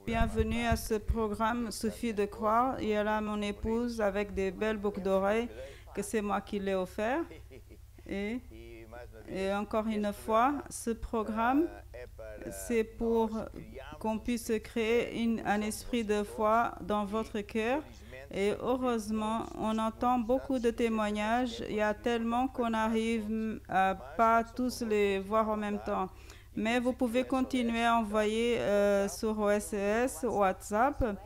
Bienvenue à ce programme Suffit de croire. Il y a là mon épouse avec des belles boucles d'oreilles que c'est moi qui l'ai offert. Et encore une fois, ce programme, c'est pour qu'on puisse créer un esprit de foi dans votre cœur. Et heureusement, on entend beaucoup de témoignages. Il y a tellement qu'on n'arrive à pas tous les voir en même temps. Mais vous pouvez continuer à envoyer sur OSS, WhatsApp,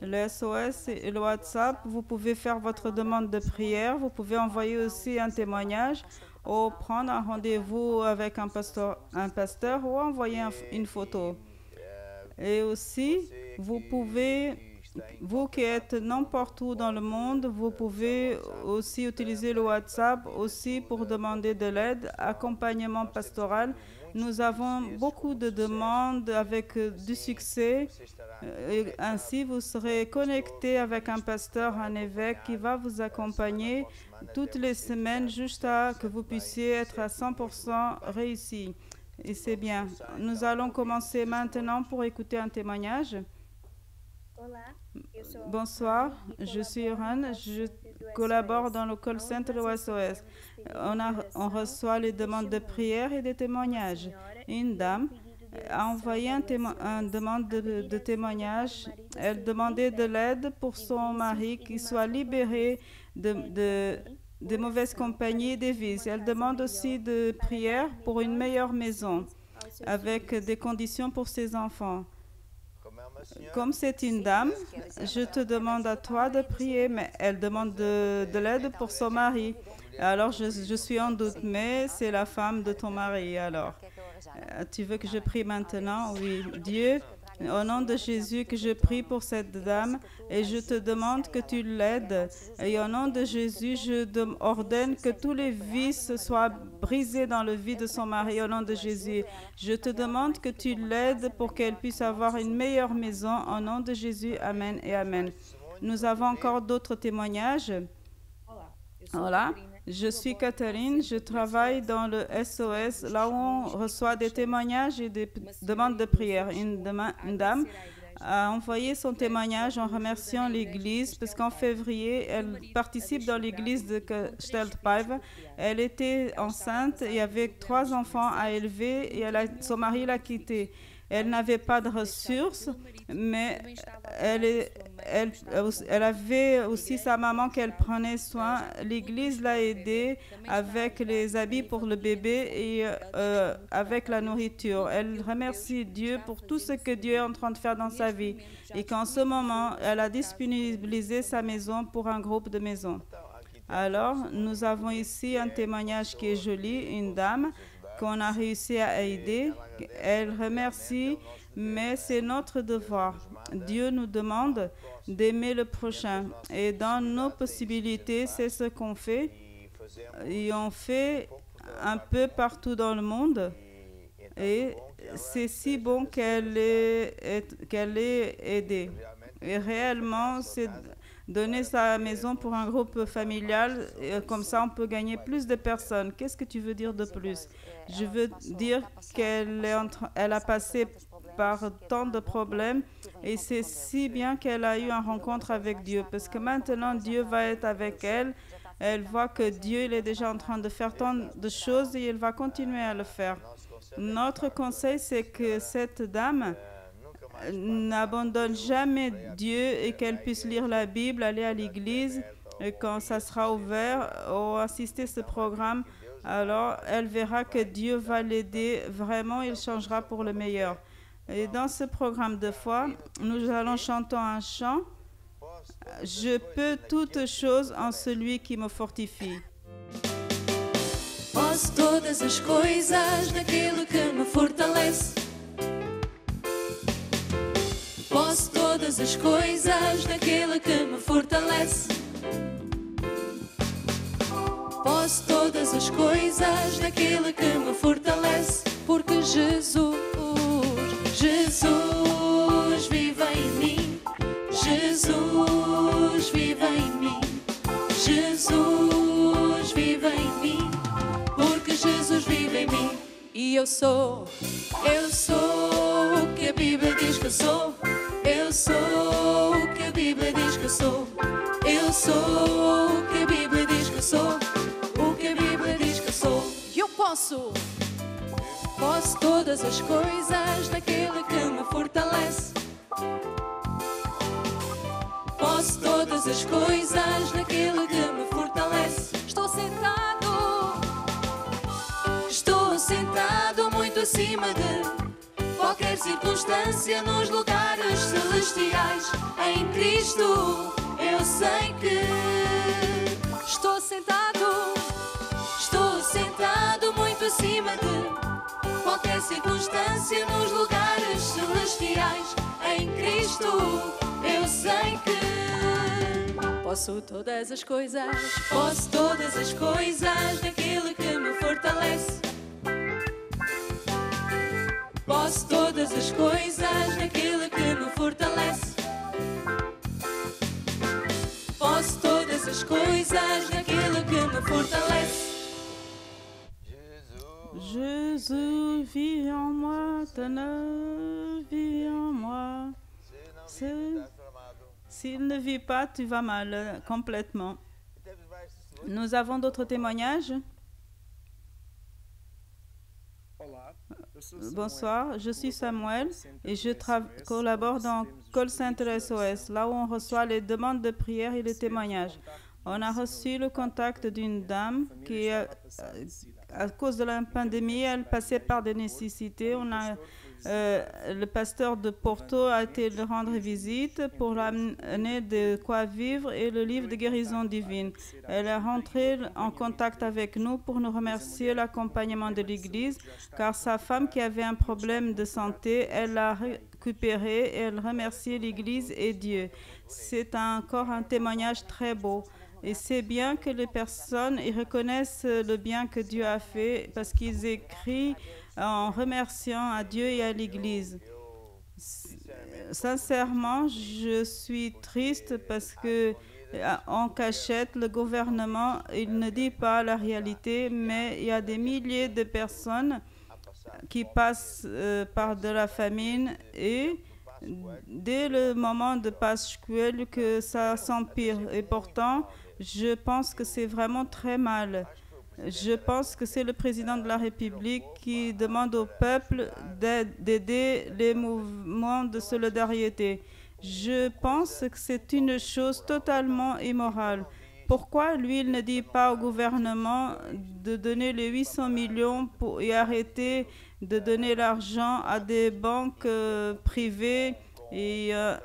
le SOS et le WhatsApp. Vous pouvez faire votre demande de prière. Vous pouvez envoyer aussi un témoignage ou prendre un rendez-vous avec un pasteur ou envoyer une photo. Et aussi, vous pouvez, vous qui êtes n'importe où dans le monde, vous pouvez aussi utiliser le WhatsApp aussi pour demander de l'aide, accompagnement pastoral. Nous avons beaucoup de demandes avec du succès. Et ainsi, vous serez connecté avec un pasteur, un évêque qui va vous accompagner toutes les semaines jusqu'à que vous puissiez être à 100% réussi. Et c'est bien. Nous allons commencer maintenant pour écouter un témoignage. Bonsoir, je suis Iran, je collabore dans le call center de SOS. On reçoit les demandes de prière et des témoignages. Une dame a envoyé une demande de témoignage. Elle demandait de l'aide pour son mari qui soit libéré des mauvaises compagnies et des vices. Elle demande aussi de prière pour une meilleure maison avec des conditions pour ses enfants. Comme c'est une dame, je te demande à toi de prier, mais elle demande de l'aide pour son mari. Alors, je suis en doute, mais c'est la femme de ton mari. Alors, tu veux que je prie maintenant? Oui, Dieu, au nom de Jésus, que je prie pour cette dame et je te demande que tu l'aides. Et au nom de Jésus, je ordonne que tous les vices soient brisés dans le vie de son mari. Au nom de Jésus, je te demande que tu l'aides pour qu'elle puisse avoir une meilleure maison. Au nom de Jésus, Amen et Amen. Nous avons encore d'autres témoignages. Voilà. Je suis Catherine, je travaille dans le SOS, là où on reçoit des témoignages et des demandes de prière. Une dame a envoyé son témoignage en remerciant l'Église parce qu'en février, elle participe dans l'Église de Steltpive. Elle était enceinte, il y avait 3 enfants à élever et son mari l'a quittée. Elle n'avait pas de ressources, mais elle avait aussi sa maman qu'elle prenait soin. L'Église l'a aidée avec les habits pour le bébé et avec la nourriture. Elle remercie Dieu pour tout ce que Dieu est en train de faire dans sa vie et qu'en ce moment, elle a disponibilisé sa maison pour un groupe de maisons. Alors, nous avons ici un témoignage qui est joli, une dame qu'on a réussi à aider. Elle remercie, mais c'est notre devoir. Dieu nous demande d'aimer le prochain. Et dans nos possibilités, c'est ce qu'on fait. Et on fait un peu partout dans le monde. Et c'est si bon qu'elle ait aidé. Et réellement, c'est donner sa maison pour un groupe familial, comme ça on peut gagner plus de personnes. Qu'est-ce que tu veux dire de plus? Je veux dire qu'elle a passé par tant de problèmes et c'est si bien qu'elle a eu une rencontre avec Dieu parce que maintenant Dieu va être avec elle. Elle voit que Dieu il est déjà en train de faire tant de choses et il va continuer à le faire. Notre conseil, c'est que cette dame n'abandonne jamais Dieu et qu'elle puisse lire la Bible, aller à l'église et quand ça sera ouvert ou assister à ce programme, alors elle verra que Dieu va l'aider. Vraiment, il changera pour le meilleur. Et dans ce programme de foi, nous allons chanter un chant. Je peux toutes choses en celui qui me fortifie. Posso todas as coisas naquele que me fortalece. Posso todas as coisas naquele que me fortalece. Posso todas as coisas naquele que me fortalece. Porque Jesus vive em mim. Jesus vive em mim. Jesus vive em mim. Porque Jesus vive em mim. E eu sou eu sou. Eu sou o que a Bíblia diz que eu sou. Eu sou o que a Bíblia diz que eu sou. O que a Bíblia diz que eu sou. Eu posso. Posso todas as coisas naquele que me fortalece. Posso todas as coisas naquele que me fortalece. Estou sentado muito acima de qualquer circunstância nos lugares celestiais. Em Cristo eu sei que estou sentado muito acima de qualquer circunstância nos lugares celestiais. Em Cristo eu sei que posso todas as coisas naquele que me fortalece. Posso todas as coisas naquele que me fortalece. Posso todas as coisas naquele que me fortalece. Jésus vit en moi, ton œuvre vit en moi. S'il ne vit pas, tu vas mal, complètement. Nous avons d'autres témoignages. Bonsoir, je suis Samuel et je collabore dans Call Center SOS, là où on reçoit les demandes de prière et les témoignages. On a reçu le contact d'une dame qui, à cause de la pandémie, elle passait par des nécessités. Le pasteur de Porto a été le rendre visite pour l'amener de quoi vivre et le livre de guérison divine. Elle est rentrée en contact avec nous pour nous remercier l'accompagnement de l'Église, car sa femme qui avait un problème de santé, elle l'a récupéré et elle remerciait l'Église et Dieu. C'est encore un témoignage très beau. Et c'est bien que les personnes ils reconnaissent le bien que Dieu a fait parce qu'ils écrivent en remerciant à Dieu et à l'Église. Sincèrement, je suis triste parce que en cachette, le gouvernement, il ne dit pas la réalité, mais il y a des milliers de personnes qui passent par de la famine et dès le moment de Pascuel que ça s'empire. Et pourtant, je pense que c'est vraiment très mal. Je pense que c'est le président de la République qui demande au peuple d'aider les mouvements de solidarité. Je pense que c'est une chose totalement immorale. Pourquoi lui, il ne dit pas au gouvernement de donner les 800 millions et arrêter de donner l'argent à des banques privées et à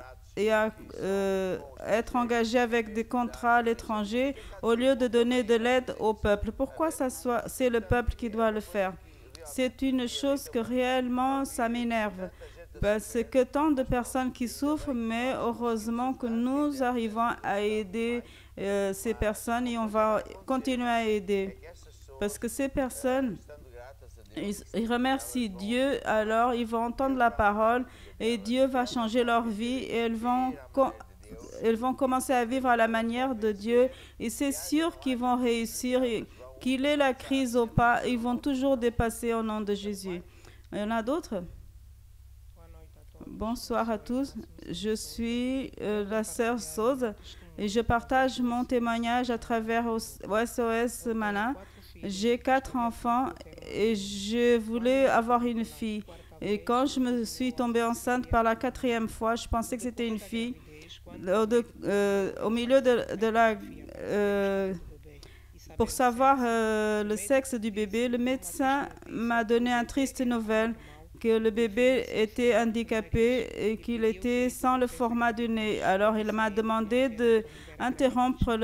être engagé avec des contrats à l'étranger au lieu de donner de l'aide au peuple? Pourquoi c'est le peuple qui doit le faire? C'est une chose que réellement ça m'énerve. Parce que tant de personnes qui souffrent, mais heureusement que nous arrivons à aider ces personnes et on va continuer à aider. Parce que ces personnes, ils remercient Dieu, alors ils vont entendre la parole et Dieu va changer leur vie et elles vont commencer à vivre à la manière de Dieu et c'est sûr qu'ils vont réussir, qu'il ait la crise ou pas, ils vont toujours dépasser au nom de Jésus. Il y en a d'autres? Bonsoir à tous, je suis la sœur Sauze et je partage mon témoignage à travers SOS Mana. J'ai 4 enfants et je voulais avoir une fille. Et quand je me suis tombée enceinte par la 4e fois, je pensais que c'était une fille. Au milieu de la... pour savoir le sexe du bébé, le médecin m'a donné une triste nouvelle que le bébé était handicapé et qu'il était sans le format du nez. Alors, il m'a demandé d'interrompre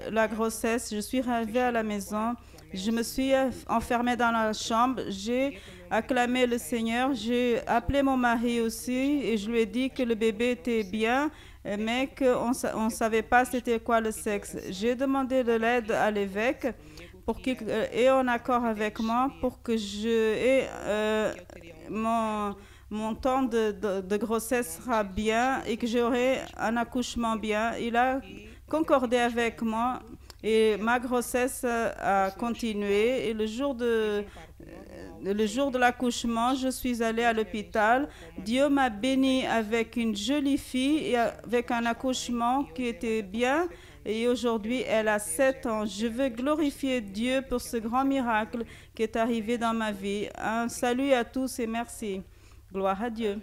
la grossesse. Je suis arrivée à la maison. Je me suis enfermée dans la chambre. J'ai acclamé le Seigneur. J'ai appelé mon mari aussi et je lui ai dit que le bébé était bien, mais qu'on ne savait pas c'était quoi le sexe. J'ai demandé de l'aide à l'évêque pour qu'il ait un accord avec moi pour que mon temps de grossesse sera bien et que j'aurai un accouchement bien. Il a concordé avec moi et ma grossesse a continué. Et le jour le jour de l'accouchement, je suis allée à l'hôpital. Dieu m'a bénie avec une jolie fille et avec un accouchement qui était bien. Et aujourd'hui, elle a 7 ans. Je veux glorifier Dieu pour ce grand miracle qui est arrivé dans ma vie. Un salut à tous et merci. Gloire à Dieu.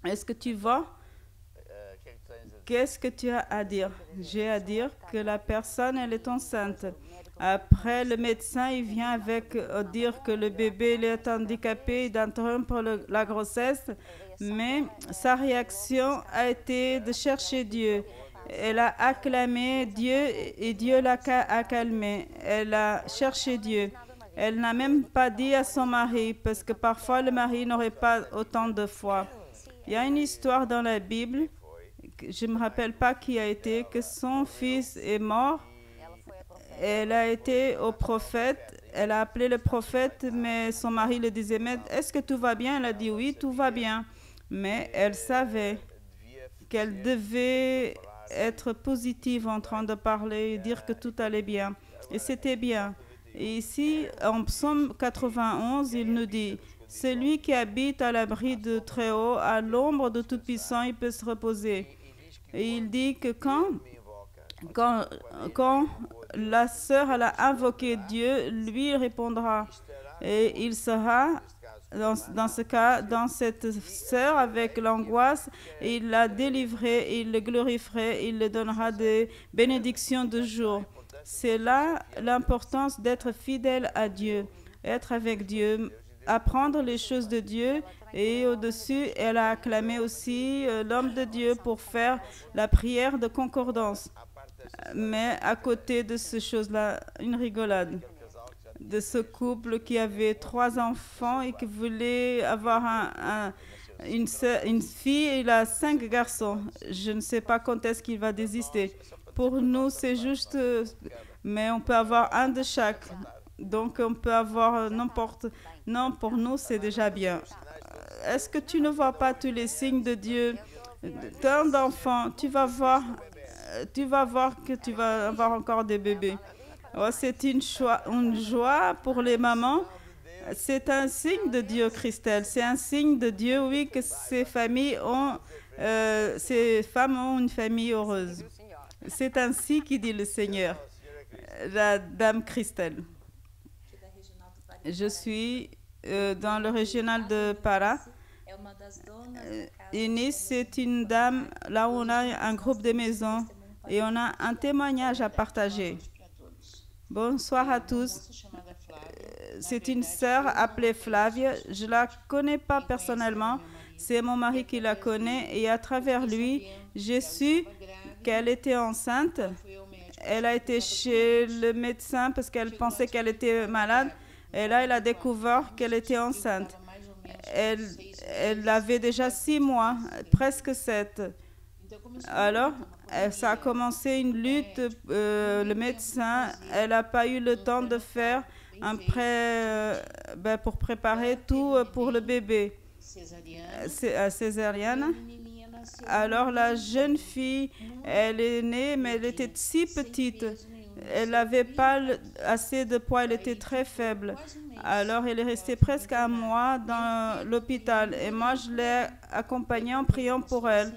Est-ce que tu vois? Qu'est-ce que tu as à dire? J'ai à dire que la personne, elle est enceinte. Après, le médecin, il vient avec dire que le bébé il est handicapé, d'interrompre la grossesse, mais sa réaction a été de chercher Dieu. Elle a acclamé Dieu et Dieu l'a calmé. Elle a cherché Dieu. Elle n'a même pas dit à son mari, parce que parfois le mari n'aurait pas autant de foi. Il y a une histoire dans la Bible, je ne me rappelle pas qui a été, que son fils est mort. Elle a été au prophète, elle a appelé le prophète, mais son mari le disait, mais est-ce que tout va bien? Elle a dit oui, tout va bien. Mais elle savait qu'elle devait être positive en train de parler et dire que tout allait bien. Et c'était bien. Et ici, en Psaume 91, il nous dit, celui qui habite à l'abri de Très-Haut, à l'ombre de Tout-Puissant, il peut se reposer. Et il dit que quand la sœur elle a invoqué Dieu, lui il répondra. Et il sera, dans ce cas, dans cette sœur avec l'angoisse, il la délivrerait, il le glorifierait, il le donnera des bénédictions de jour. C'est là l'importance d'être fidèle à Dieu, être avec Dieu, apprendre les choses de Dieu. Et au-dessus, elle a acclamé aussi l'homme de Dieu pour faire la prière de concordance. Mais à côté de ces choses-là, une rigolade de ce couple qui avait 3 enfants et qui voulait avoir une fille et il a 5 garçons. Je ne sais pas quand est-ce qu'il va désister. Pour nous, c'est juste, mais on peut avoir un de chaque. Donc, on peut avoir n'importe. Non, pour nous, c'est déjà bien. Est-ce que tu ne vois pas tous les signes de Dieu? Tant d'enfants, tu vas voir que tu vas avoir encore des bébés. Oh, c'est une joie pour les mamans. C'est un signe de Dieu, Christelle. C'est un signe de Dieu, oui, que ces femmes ont une famille heureuse. C'est ainsi qu'il dit le Seigneur. La dame Christelle. Je suis dans le régional de Para. Eunice, c'est une dame, là où on a un groupe de maisons et on a un témoignage à partager. Bonsoir à tous. C'est une sœur appelée Flavia. Je ne la connais pas personnellement. C'est mon mari qui la connaît et à travers lui, j'ai su qu'elle était enceinte. Elle a été chez le médecin parce qu'elle pensait qu'elle était malade. Et là, elle a découvert qu'elle était enceinte. Elle avait déjà 6 mois, presque 7. Alors, ça a commencé une lutte. Le médecin, elle n'a pas eu le temps de faire pour préparer tout pour le bébé. Césarienne. Alors, la jeune fille, elle est née, mais elle était si petite. Elle n'avait pas assez de poids, elle était très faible. Alors, elle est restée presque un mois dans l'hôpital. Et moi, je l'ai accompagnée en priant pour elle.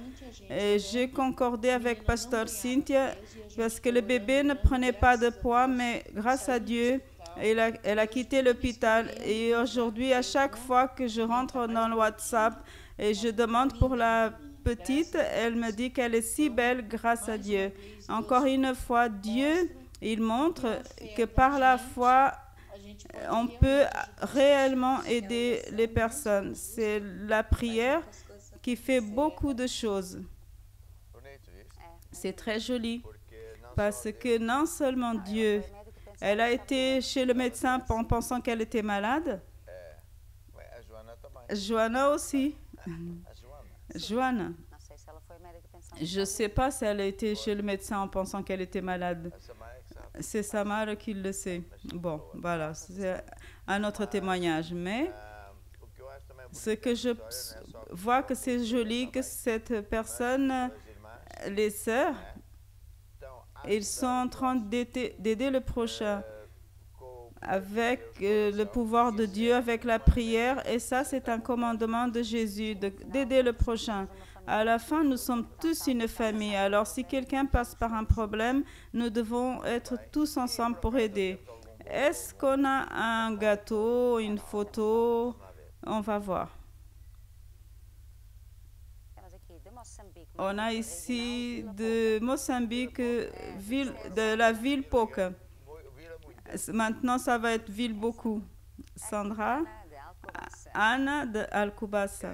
Et j'ai concordé avec Pasteur Cynthia parce que le bébé ne prenait pas de poids, mais grâce à Dieu, elle a quitté l'hôpital. Et aujourd'hui, à chaque fois que je rentre dans le WhatsApp et je demande pour la petite, elle me dit qu'elle est si belle grâce à Dieu. Encore une fois, Dieu, il montre que par la foi, on peut réellement aider les personnes. C'est la prière qui fait beaucoup de choses. C'est très joli parce que non seulement Dieu, elle a été chez le médecin en pensant qu'elle était malade. Joanna aussi. Joanna. Je ne sais pas si elle a été chez le médecin en pensant qu'elle était malade. C'est sa mère qui le sait. Bon, voilà, c'est un autre témoignage. Mais ce que je vois que c'est joli que cette personne, les sœurs, ils sont en train d'aider le prochain. avec le pouvoir de Dieu, avec la prière. Et ça, c'est un commandement de Jésus, d'aider le prochain. À la fin, nous sommes tous une famille. Alors, si quelqu'un passe par un problème, nous devons être tous ensemble pour aider. Est-ce qu'on a un gâteau, une photo? On va voir. On a ici de Mozambique, de la ville Poca. Maintenant, ça va être ville beaucoup. Sandra, Anna de Alcobaça.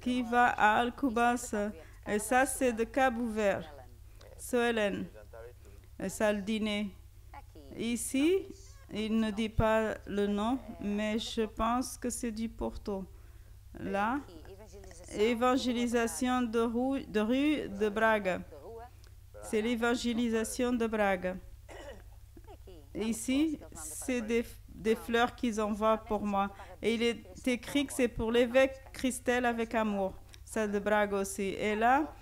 Qui va à Alcobaça. Et ça, c'est de Cap-Vert. Soelen, Saldine. Ici, il ne dit pas le nom, mais je pense que c'est du Porto. Là, évangélisation de rue de Braga. C'est l'évangélisation de Braga. Ici, c'est des fleurs qu'ils envoient pour moi. Et il est écrit que c'est pour l'évêque Christelle avec amour. Ça de Braga aussi. Et là,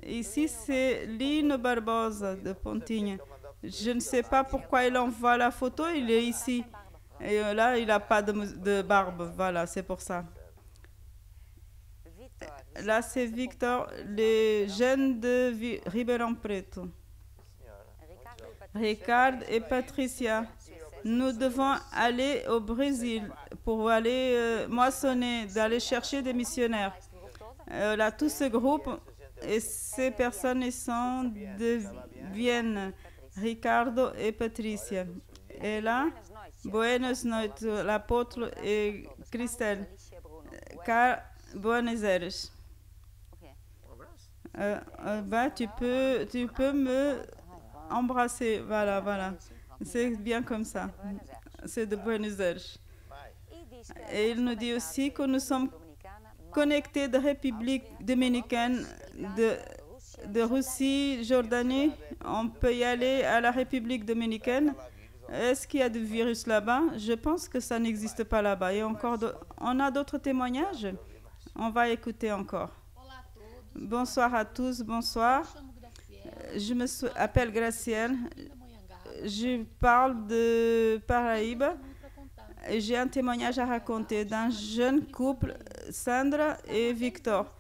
ici, c'est Lino Barbosa de Pontinha. Je ne sais pas pourquoi il envoie la photo. Il est ici. Et là, il n'a pas de barbe. Voilà, c'est pour ça. Là, c'est Victor, les jeunes de Ribeirão Preto. Ricard et Patricia. Nous devons aller au Brésil pour aller moissonner, d'aller chercher des missionnaires. Là, tout ce groupe et ces personnes ils sont de Vienne, Ricardo et Patricia. Et là, Buenos Noites, l'apôtre et Christelle, car Buenos Aires. Tu peux me embrasser, voilà. C'est bien comme ça. C'est de Buenos Aires. Et il nous dit aussi que nous sommes connectés de République dominicaine, de Russie, Jordanie. On peut y aller à la République dominicaine. Est-ce qu'il y a du virus là-bas? Je pense que ça n'existe pas là-bas. Et encore, on a d'autres témoignages? On va écouter encore. Bonsoir à tous, bonsoir. Je m'appelle Gracielle. Je parle de Paraíba. J'ai un témoignage à raconter d'un jeune couple, Sandra et Victor.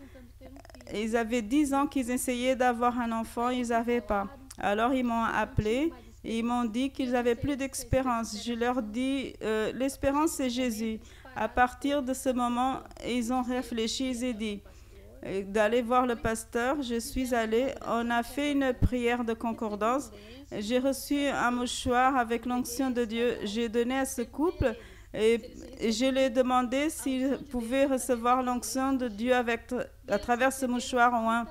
Ils avaient 10 ans qu'ils essayaient d'avoir un enfant, ils n'avaient pas. Alors ils m'ont appelé et ils m'ont dit qu'ils n'avaient plus d'espérance. Je leur dis, l'espérance c'est Jésus. À partir de ce moment, ils ont réfléchi, ils ont dit d'aller voir le pasteur. Je suis allée, on a fait une prière de concordance. J'ai reçu un mouchoir avec l'onction de Dieu. J'ai donné à ce couple et je leur ai demandé s'ils pouvaient recevoir l'onction de Dieu à travers ce mouchoir en un.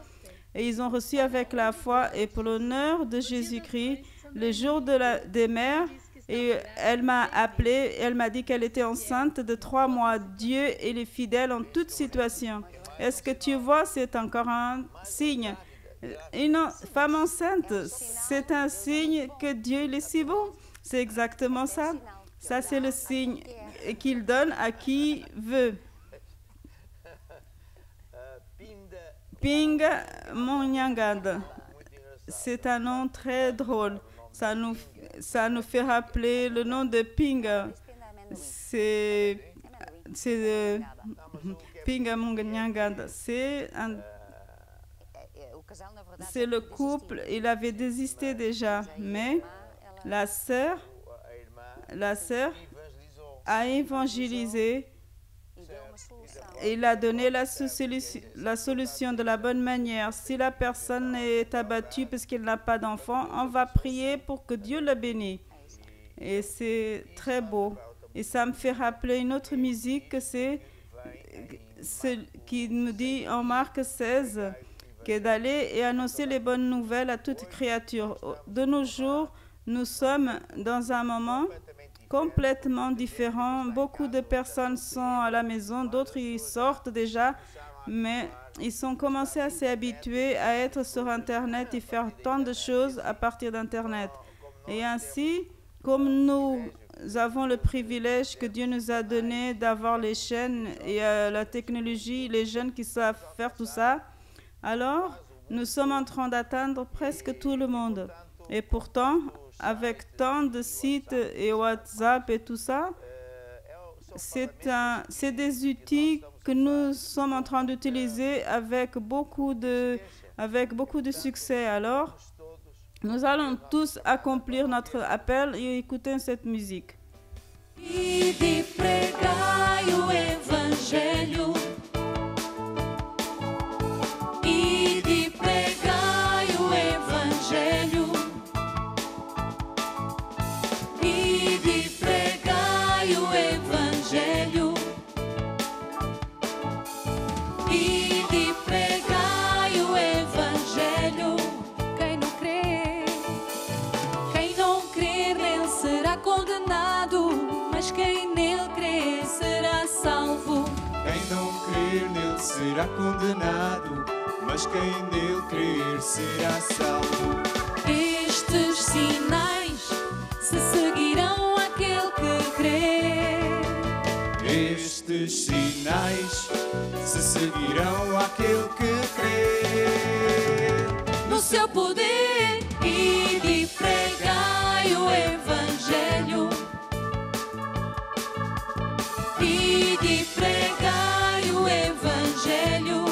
Et ils ont reçu avec la foi et pour l'honneur de Jésus-Christ, le jour des mères. Et elle m'a appelée, elle m'a dit qu'elle était enceinte de 3 mois. Dieu est fidèle en toute situation. Est-ce que tu vois, c'est encore un signe. Une femme enceinte, c'est un signe que Dieu il est si bon. C'est exactement ça. Ça, c'est le signe qu'il donne à qui veut. Pinga Monyangada. C'est un nom très drôle. Ça nous fait rappeler le nom de Pinga. C'est Pinga Monyangada. C'est le couple. Il avait désisté déjà, mais la sœur a évangélisé. Il a donné la solution de la bonne manière. Si la personne est abattue parce qu'elle n'a pas d'enfant, on va prier pour que Dieu la bénisse. Et c'est très beau. Et ça me fait rappeler une autre musique que c'est qui nous dit en Marc 16 que d'aller et annoncer les bonnes nouvelles à toute créature. De nos jours, nous sommes dans un moment complètement différent. Beaucoup de personnes sont à la maison, d'autres ils sortent déjà, mais ils ont commencé à s'habituer à être sur Internet et faire tant de choses à partir d'Internet. Et ainsi, comme nous avons le privilège que Dieu nous a donné d'avoir les chaînes et la technologie, les jeunes qui savent faire tout ça, alors nous sommes en train d'atteindre presque tout le monde. Et pourtant, avec tant de sites et WhatsApp et tout ça, c'est des outils que nous sommes en train d'utiliser avec beaucoup de succès. Alors, nous allons tous accomplir notre appel et écouter cette musique. Ide pregai o evangelho. Ide pregai o evangelho. Ide pregai o evangelho. Ide pregai o evangelho. Quem não crer nele será condenado. Mas quem nele crer será salvo. Quem não crer nele será condenado, mas quem nele crer será salvo. Estes sinais se seguirão àquele que crer. Estes sinais se seguirão àquele que crer. No seu poder, ide pregai o evangelho. Ide pregai o evangelho.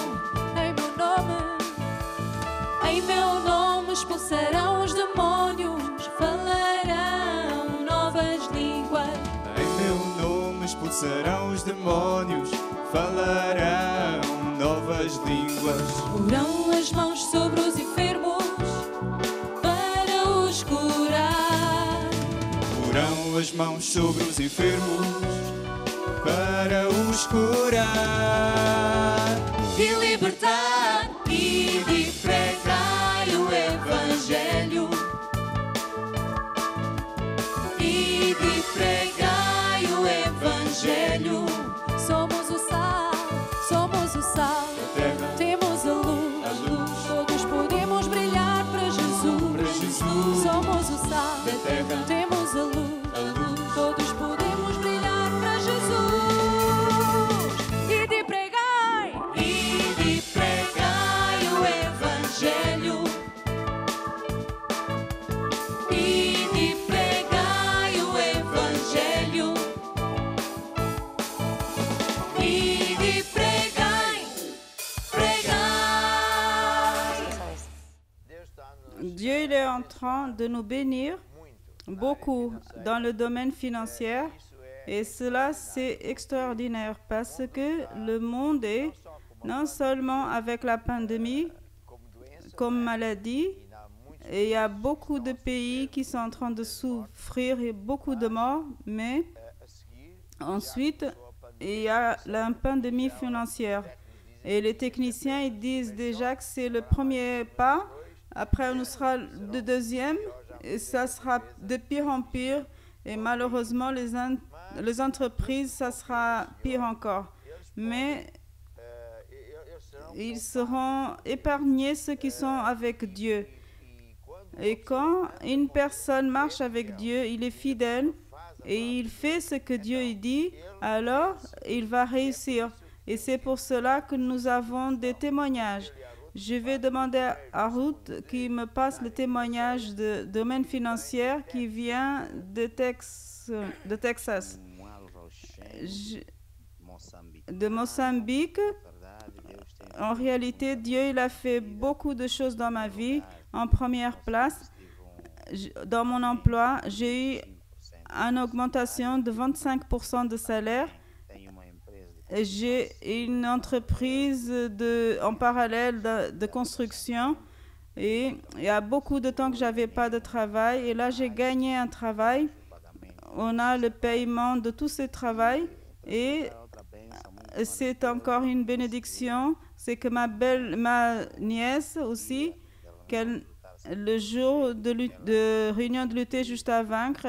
Em meu nome expulsarão os demónios, falarão novas línguas. Em meu nome expulsarão os demónios, falarão novas línguas. Porão as mãos sobre os enfermos para os curar. Porão as mãos sobre os enfermos para os curar E libertar. Ide pregai o evangelho. Ide pregai o evangelho. Somos o sal, somos o sal. terra. Temos a luz, todos podemos brilhar para Jesus. Para Jesus. Somos o sal Da terra. temos a luz, todos podemos brilhar para Jesus. Ide pregai o evangelho. Ide pregai o evangelho. Ide pregai. Dieu il est en train de nous bénir beaucoup dans le domaine financier et cela c'est extraordinaire parce que le monde est non seulement avec la pandémie comme maladie et il y a beaucoup de pays qui sont en train de souffrir et beaucoup de morts, mais ensuite il y a la pandémie financière et les techniciens ils disent déjà que c'est le premier pas. Après, on sera le deuxième et ça sera de pire en pire. Et malheureusement, les entreprises, ça sera pire encore. Mais ils seront épargnés, ceux qui sont avec Dieu. Et quand une personne marche avec Dieu, il est fidèle et il fait ce que Dieu dit, alors il va réussir. Et c'est pour cela que nous avons des témoignages. Je vais demander à Ruth qui me passe le témoignage de domaine financier qui vient de Texas, de Mozambique. En réalité, Dieu il a fait beaucoup de choses dans ma vie. En première place, dans mon emploi, j'ai eu une augmentation de 25% de salaire. J'ai une entreprise en parallèle de construction et il y a beaucoup de temps que je n'avais pas de travail et là j'ai gagné un travail. On a le paiement de tout ce travail et c'est encore une bénédiction. C'est que ma nièce aussi, le jour de réunion de lutter juste à vaincre,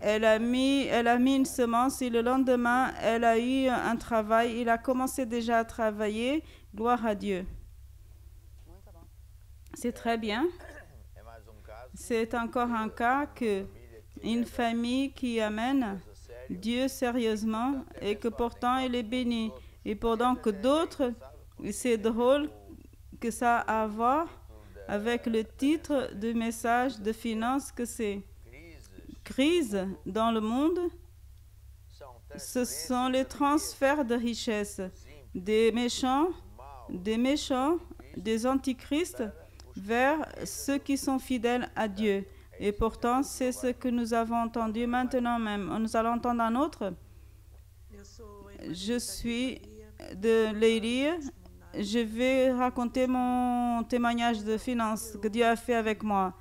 elle a mis une semence et le lendemain, elle a eu un travail. Il a commencé déjà à travailler. Gloire à Dieu. C'est très bien. C'est encore un cas qu'une famille qui amène Dieu sérieusement et que pourtant il est béni. Et pendant que d'autres, c'est drôle que ça a à voir avec le titre du message de finance que c'est crise dans le monde. Ce sont les transferts de richesses des méchants, des antichrists vers ceux qui sont fidèles à Dieu. Et pourtant, c'est ce que nous avons entendu maintenant même. Nous allons entendre un autre. Je suis de Leiria. Je vais raconter mon témoignage de finances que Dieu a fait avec moi.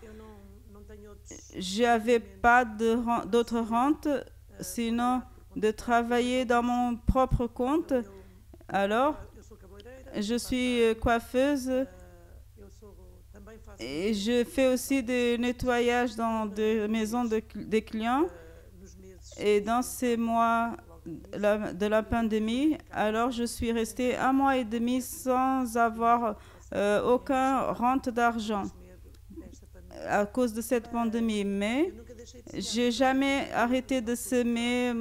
Je n'avais pas d'autre rente, sinon de travailler dans mon propre compte. Alors, je suis coiffeuse et je fais aussi des nettoyages dans des maisons des clients. Et dans ces mois de la pandémie, alors je suis restée 1 mois et demi sans avoir aucun rente d'argent à cause de cette pandémie. Mais j'ai jamais arrêté de semer.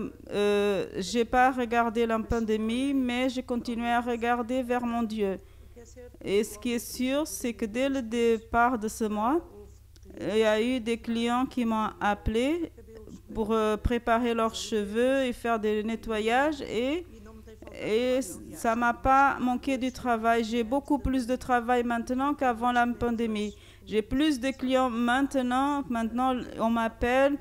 J'ai pas regardé la pandémie, mais j'ai continué à regarder vers mon Dieu. Et ce qui est sûr, c'est que dès le départ de ce mois, il y a eu des clients qui m'ont appelé pour préparer leurs cheveux et faire des nettoyages. Et ça ne m'a pas manqué du travail. J'ai beaucoup plus de travail maintenant qu'avant la pandémie. J'ai plus de clients maintenant. Maintenant, on m'appelle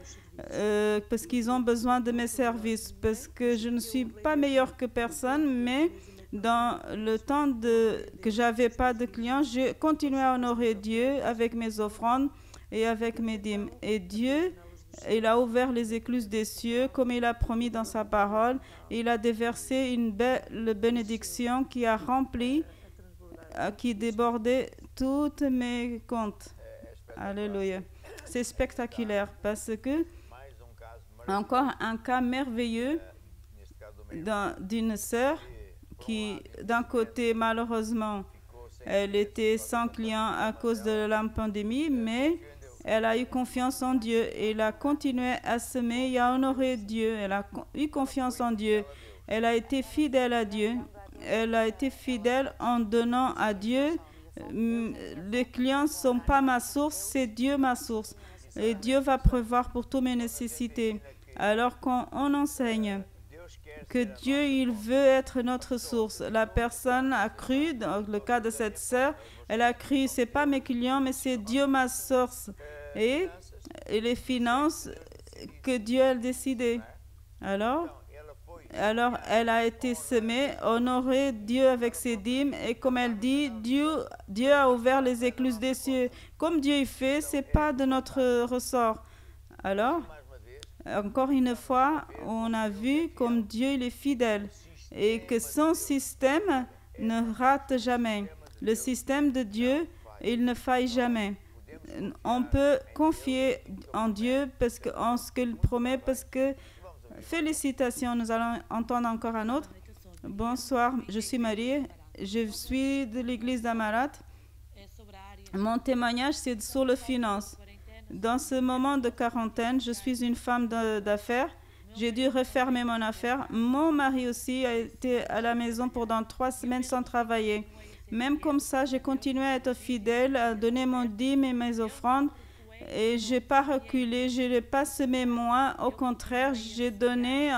parce qu'ils ont besoin de mes services. Parce que je ne suis pas meilleure que personne, mais dans le temps que je n'avais pas de clients, j'ai continué à honorer Dieu avec mes offrandes et avec mes dîmes. Et Dieu, il a ouvert les écluses des cieux comme il a promis dans sa parole. Il a déversé une belle bénédiction qui a rempli, qui débordait tous mes comptes. Alléluia. C'est spectaculaire parce que encore un cas merveilleux d'une sœur qui, d'un côté, malheureusement, elle était sans clients à cause de la pandémie, mais elle a eu confiance en Dieu et elle a continué à semer et à honorer Dieu. Elle a eu confiance en Dieu. Elle a été fidèle à Dieu. Elle a été fidèle en donnant à Dieu. Les clients ne sont pas ma source, c'est Dieu ma source. Et Dieu va prévoir pour toutes mes nécessités. Alors quand on enseigne que Dieu, il veut être notre source. La personne a cru, dans le cas de cette sœur, elle a cru, c'est pas mes clients, mais c'est Dieu ma source. Et les finances que Dieu a décidé. Alors, elle a été semée, honorée Dieu avec ses dîmes. Et comme elle dit, Dieu a ouvert les écluses des cieux. Comme Dieu y fait, c'est pas de notre ressort. Alors, encore une fois, on a vu comme Dieu il est fidèle et que son système ne rate jamais. Le système de Dieu, il ne faille jamais. On peut confier en Dieu parce que, en ce qu'il promet, parce que, félicitations, nous allons entendre encore un autre. Bonsoir, je suis Marie, je suis de l'église d'Amarat. Mon témoignage, c'est sur les finances. Dans ce moment de quarantaine, je suis une femme d'affaires. J'ai dû refermer mon affaire. Mon mari aussi a été à la maison pendant 3 semaines sans travailler. Même comme ça, j'ai continué à être fidèle, à donner mon dîme et mes offrandes. Et je n'ai pas reculé, je n'ai pas semé moins. Au contraire, j'ai donné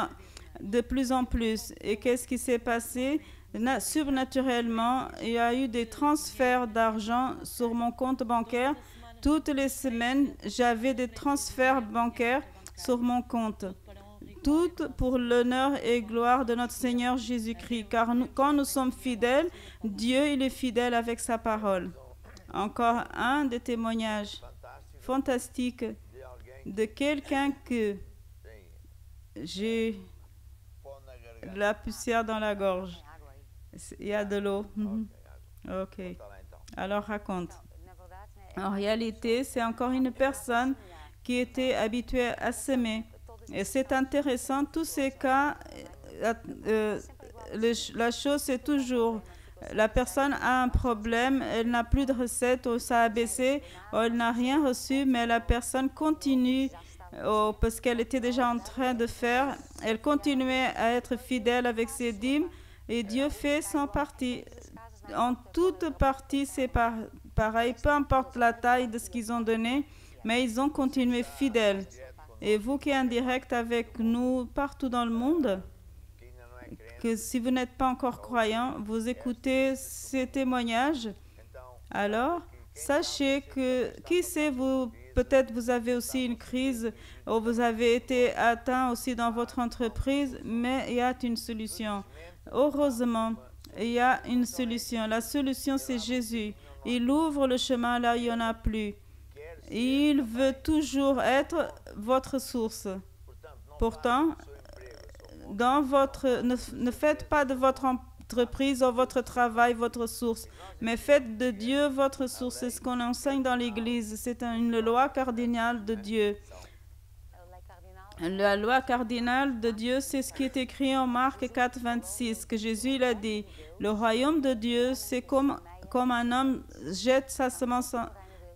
de plus en plus. Et qu'est-ce qui s'est passé? Surnaturellement, il y a eu des transferts d'argent sur mon compte bancaire. Toutes les semaines, j'avais des transferts bancaires sur mon compte. Tout pour l'honneur et gloire de notre Seigneur Jésus-Christ. Car quand nous sommes fidèles, Dieu il est fidèle avec sa parole. Encore un des témoignages fantastiques de quelqu'un que j'ai la poussière dans la gorge. Il y a de l'eau. Ok. Alors raconte. En réalité, c'est encore une personne qui était habituée à semer. Et c'est intéressant, tous ces cas, la chose c'est toujours, la personne a un problème, elle n'a plus de recette, ou ça a baissé, ou elle n'a rien reçu, mais la personne continue, parce qu'elle était déjà en train de faire, elle continuait à être fidèle avec ses dîmes, et Dieu fait son parti. En toute partie, c'est pareil, peu importe la taille de ce qu'ils ont donné, mais ils ont continué fidèles. Et vous qui êtes en direct avec nous partout dans le monde, que si vous n'êtes pas encore croyant, vous écoutez ces témoignages, alors sachez que, qui sait, vous, peut-être vous avez aussi une crise ou vous avez été atteint aussi dans votre entreprise, mais il y a une solution. Heureusement, il y a une solution. La solution, c'est Jésus. Il ouvre le chemin là où il n'y en a plus. Il veut toujours être votre source. Pourtant, ne faites pas de votre entreprise ou votre travail votre source, mais faites de Dieu votre source. C'est ce qu'on enseigne dans l'Église. C'est une loi cardinale de Dieu. La loi cardinale de Dieu, c'est ce qui est écrit en Marc 4, 26, que Jésus l'a dit. Le royaume de Dieu, c'est comme un homme jette sa semence.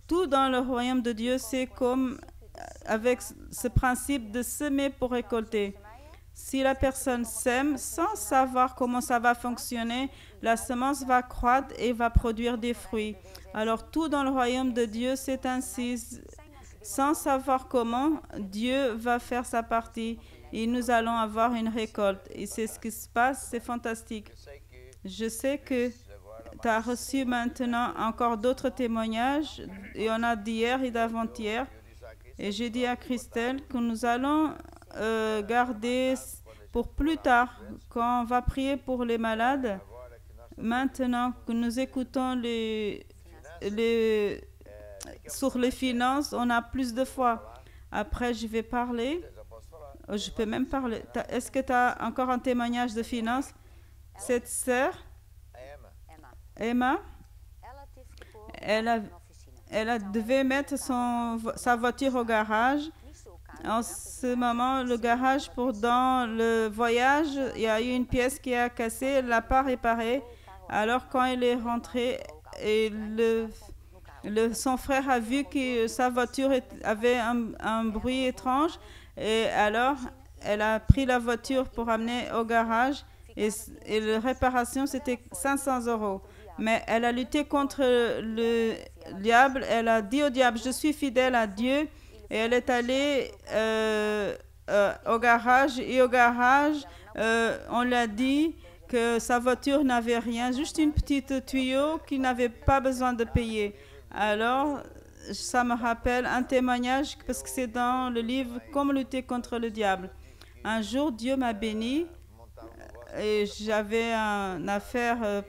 Tout dans le royaume de Dieu, c'est comme avec ce principe de semer pour récolter. Si la personne sème sans savoir comment ça va fonctionner, la semence va croître et va produire des fruits. Alors tout dans le royaume de Dieu, c'est ainsi. Sans savoir comment, Dieu va faire sa partie et nous allons avoir une récolte. Et c'est ce qui se passe, c'est fantastique. Je sais que tu as reçu maintenant encore d'autres témoignages. Il y en a d'hier et d'avant-hier. Et j'ai dit à Christelle que nous allons garder pour plus tard, quand on va prier pour les malades. Maintenant que nous écoutons sur les finances, on a plus de foi. Après, je vais parler. Je peux même parler. Est-ce que tu as encore un témoignage de finances? Cette sœur, Emma, elle devait mettre sa voiture au garage. En ce moment, le garage, dans le voyage, il y a eu une pièce qui a cassé, elle ne l'a pas réparée. Alors, quand elle est rentrée, et son frère a vu que sa voiture avait un bruit étrange. Et alors, elle a pris la voiture pour amener au garage. Et la réparation, c'était 500 €. Mais elle a lutté contre le diable. Elle a dit au diable, je suis fidèle à Dieu. Et elle est allée au garage. Et au garage, on lui a dit que sa voiture n'avait rien, juste une petite tuyau qui n'avait pas besoin de payer. Alors, ça me rappelle un témoignage parce que c'est dans le livre « Comment lutter contre le diable ». Un jour, Dieu m'a béni et j'avais une affaire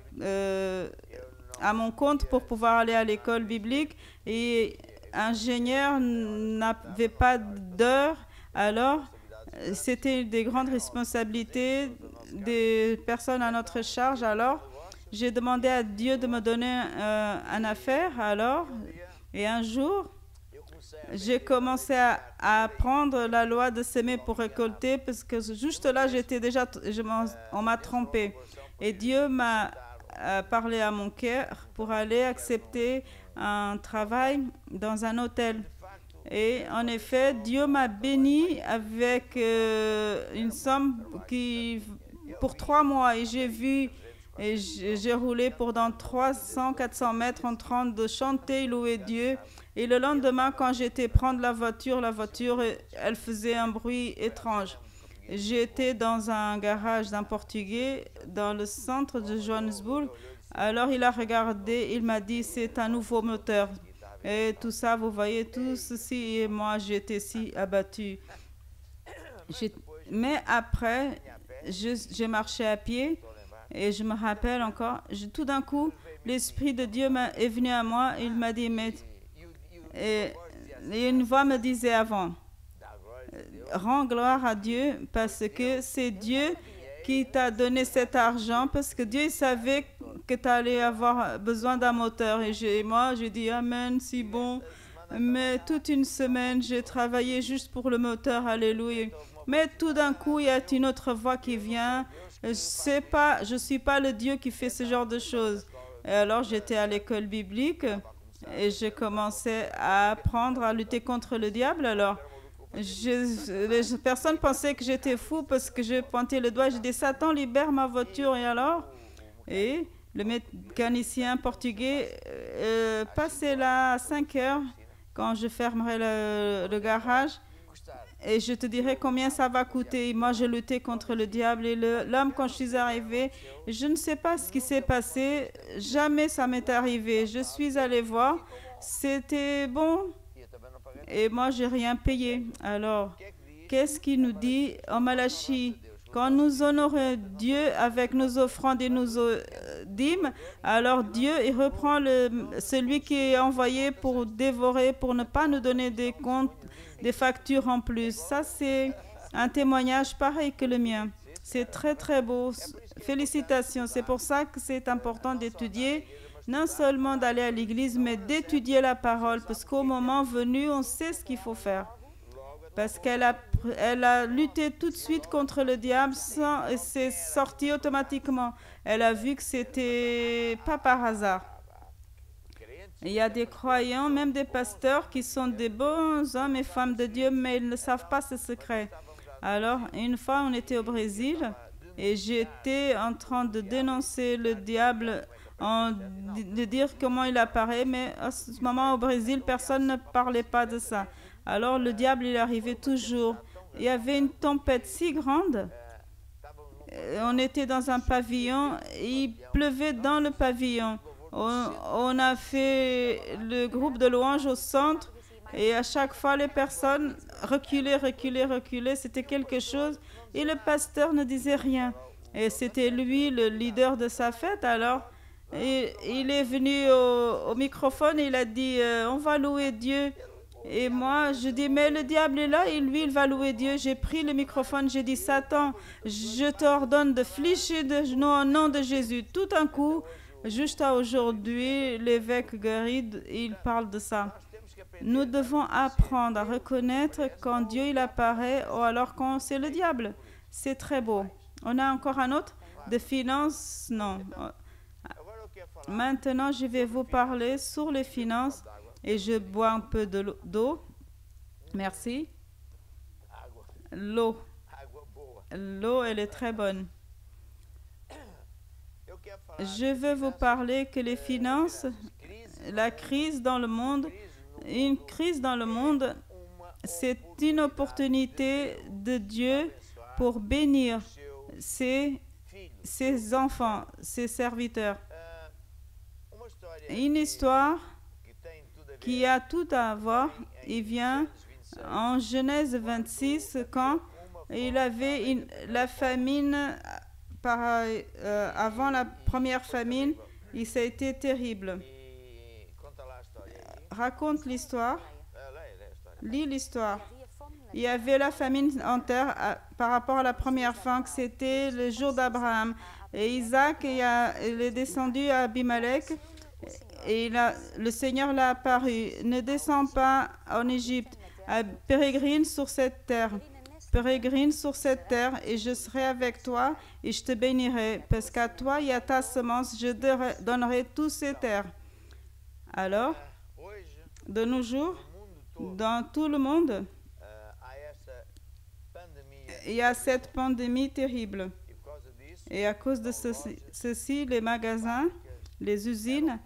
à mon compte pour pouvoir aller à l'école biblique et ingénieur n'avait pas d'heure. Alors, c'était des grandes responsabilités des personnes à notre charge. Alors, j'ai demandé à Dieu de me donner une affaire. Alors, et un jour, j'ai commencé à apprendre la loi de semer pour récolter parce que juste là, on m'a trompé. Et Dieu m'a parlé à mon cœur pour aller accepter un travail dans un hôtel. Et en effet, Dieu m'a béni avec une somme pour 3 mois. Et j'ai roulé dans 300-400 mètres en train de chanter, louer Dieu. Et le lendemain, quand j'étais prendre la voiture, elle faisait un bruit étrange. J'étais dans un garage d'un Portugais dans le centre de Johannesburg. Alors il a regardé, il m'a dit c'est un nouveau moteur. Et tout ça, vous voyez, tout ceci, et moi j'étais si abattue. Mais après, j'ai marché à pied et je me rappelle encore, tout d'un coup, l'Esprit de Dieu est venu à moi, il m'a dit, et une voix me disait avant, rends gloire à Dieu parce que c'est Dieu qui t'a donné cet argent parce que Dieu savait que tu allais avoir besoin d'un moteur. Et moi, j'ai dit Amen, c'est bon. Mais toute une semaine, j'ai travaillé juste pour le moteur, alléluia. Mais tout d'un coup, il y a une autre voix qui vient. Je ne suis pas le Dieu qui fait ce genre de choses. Et alors, j'étais à l'école biblique et j'ai commencé à apprendre à lutter contre le diable. Alors, les personnes pensaient que j'étais fou parce que j'ai pointé le doigt. J'ai dit, Satan, libère ma voiture. Et alors, et le mécanicien portugais, passez là à 5 heures quand je fermerai le garage et je te dirai combien ça va coûter. Moi, j'ai lutté contre le diable et l'homme, quand je suis arrivée, je ne sais pas ce qui s'est passé. Jamais ça m'est arrivé. Je suis allée voir, c'était bon et moi, j'ai rien payé. Alors, qu'est-ce qu'il nous dit en Malachie? Quand nous honorons Dieu avec nos offrandes et nos dîmes, alors Dieu il reprend celui qui est envoyé pour dévorer, pour ne pas nous donner des comptes, des factures en plus. Ça, c'est un témoignage pareil que le mien. C'est très, très beau. Félicitations. C'est pour ça que c'est important d'étudier, non seulement d'aller à l'église, mais d'étudier la parole, parce qu'au moment venu, on sait ce qu'il faut faire. Parce qu'elle a lutté tout de suite contre le diable et c'est sorti automatiquement. Elle a vu que c'était pas par hasard. Il y a des croyants, même des pasteurs, qui sont des bons hommes et femmes de Dieu, mais ils ne savent pas ce secret. Alors, une fois, on était au Brésil et j'étais en train de dénoncer le diable, de dire comment il apparaît, mais à ce moment, au Brésil, personne ne parlait pas de ça. Alors le diable, il arrivait toujours. Il y avait une tempête si grande. On était dans un pavillon. Il pleuvait dans le pavillon. On a fait le groupe de louanges au centre. Et à chaque fois, les personnes reculaient. C'était quelque chose. Et le pasteur ne disait rien. Et c'était lui, le leader de sa fête. Alors, il est venu au microphone et il a dit, on va louer Dieu. Et moi, je dis, mais le diable est là et lui, il va louer Dieu. J'ai pris le microphone, j'ai dit, Satan, je t'ordonne de fléchir de genoux au nom de Jésus. Tout un coup, juste à aujourd'hui, l'évêque Garid, il parle de ça. Nous devons apprendre à reconnaître quand Dieu il apparaît ou alors quand c'est le diable. C'est très beau. On a encore un autre? De finances? Non. Maintenant, je vais vous parler sur les finances. Et je bois un peu d'eau. Merci. L'eau. L'eau, elle est très bonne. Je veux vous parler que les finances, la crise dans le monde, une crise dans le monde, c'est une opportunité de Dieu pour bénir ses enfants, ses serviteurs. Une histoire qui a tout à voir, il vient en Genèse 26, quand il avait la famine, avant la première famine, et ça a été terrible. Raconte l'histoire, lis l'histoire. Il y avait la famine en terre par rapport à la première fin, que c'était le jour d'Abraham. Et Isaac il est descendu à Abimelech. Et le Seigneur l'a apparu. Ne descends pas en Égypte. Pérégrine sur cette terre. Pérégrine sur cette terre et je serai avec toi et je te bénirai. Parce qu'à toi et à ta semence, je donnerai toutes ces terres. Alors, de nos jours, dans tout le monde, il y a cette pandémie terrible. Et à cause de ceci, les magasins, les usines,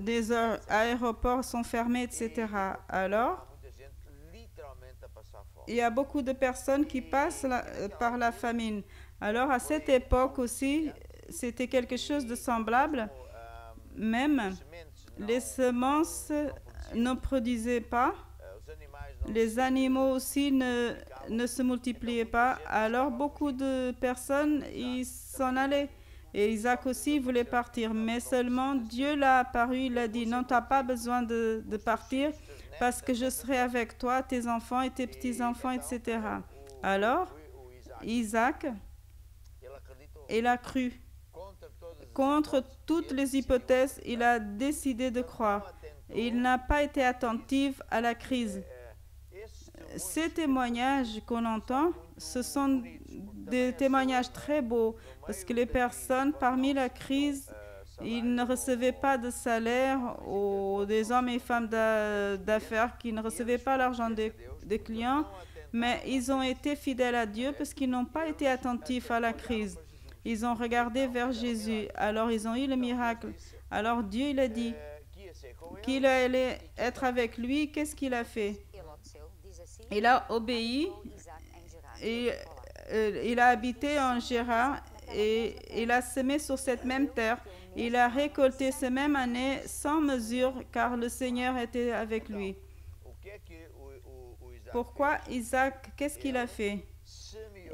des aéroports sont fermés, etc. Alors, il y a beaucoup de personnes qui passent par la famine. Alors, à cette époque aussi, c'était quelque chose de semblable. Même les semences ne produisaient pas. Les animaux aussi ne se multipliaient pas. Alors, beaucoup de personnes, ils s'en allaient. Et Isaac aussi voulait partir, mais seulement Dieu l'a apparu, il a dit, non, tu n'as pas besoin de partir parce que je serai avec toi, tes enfants et tes petits-enfants, etc. Alors, Isaac, il a cru. Contre toutes les hypothèses, il a décidé de croire. Il n'a pas été attentif à la crise. Ces témoignages qu'on entend, ce sont des témoignages très beaux parce que les personnes, parmi la crise, ils ne recevaient pas de salaire, ou des hommes et femmes d'affaires qui ne recevaient pas l'argent des clients, mais ils ont été fidèles à Dieu parce qu'ils n'ont pas été attentifs à la crise. Ils ont regardé vers Jésus. Alors ils ont eu le miracle. Alors Dieu il a dit qu'il allait être avec lui. Qu'est-ce qu'il a fait? Il a obéi. Et, il a habité en Gérard et il a semé sur cette même terre. Il a récolté cette même année sans mesure car le Seigneur était avec lui. Pourquoi Isaac, qu'est-ce qu'il a fait?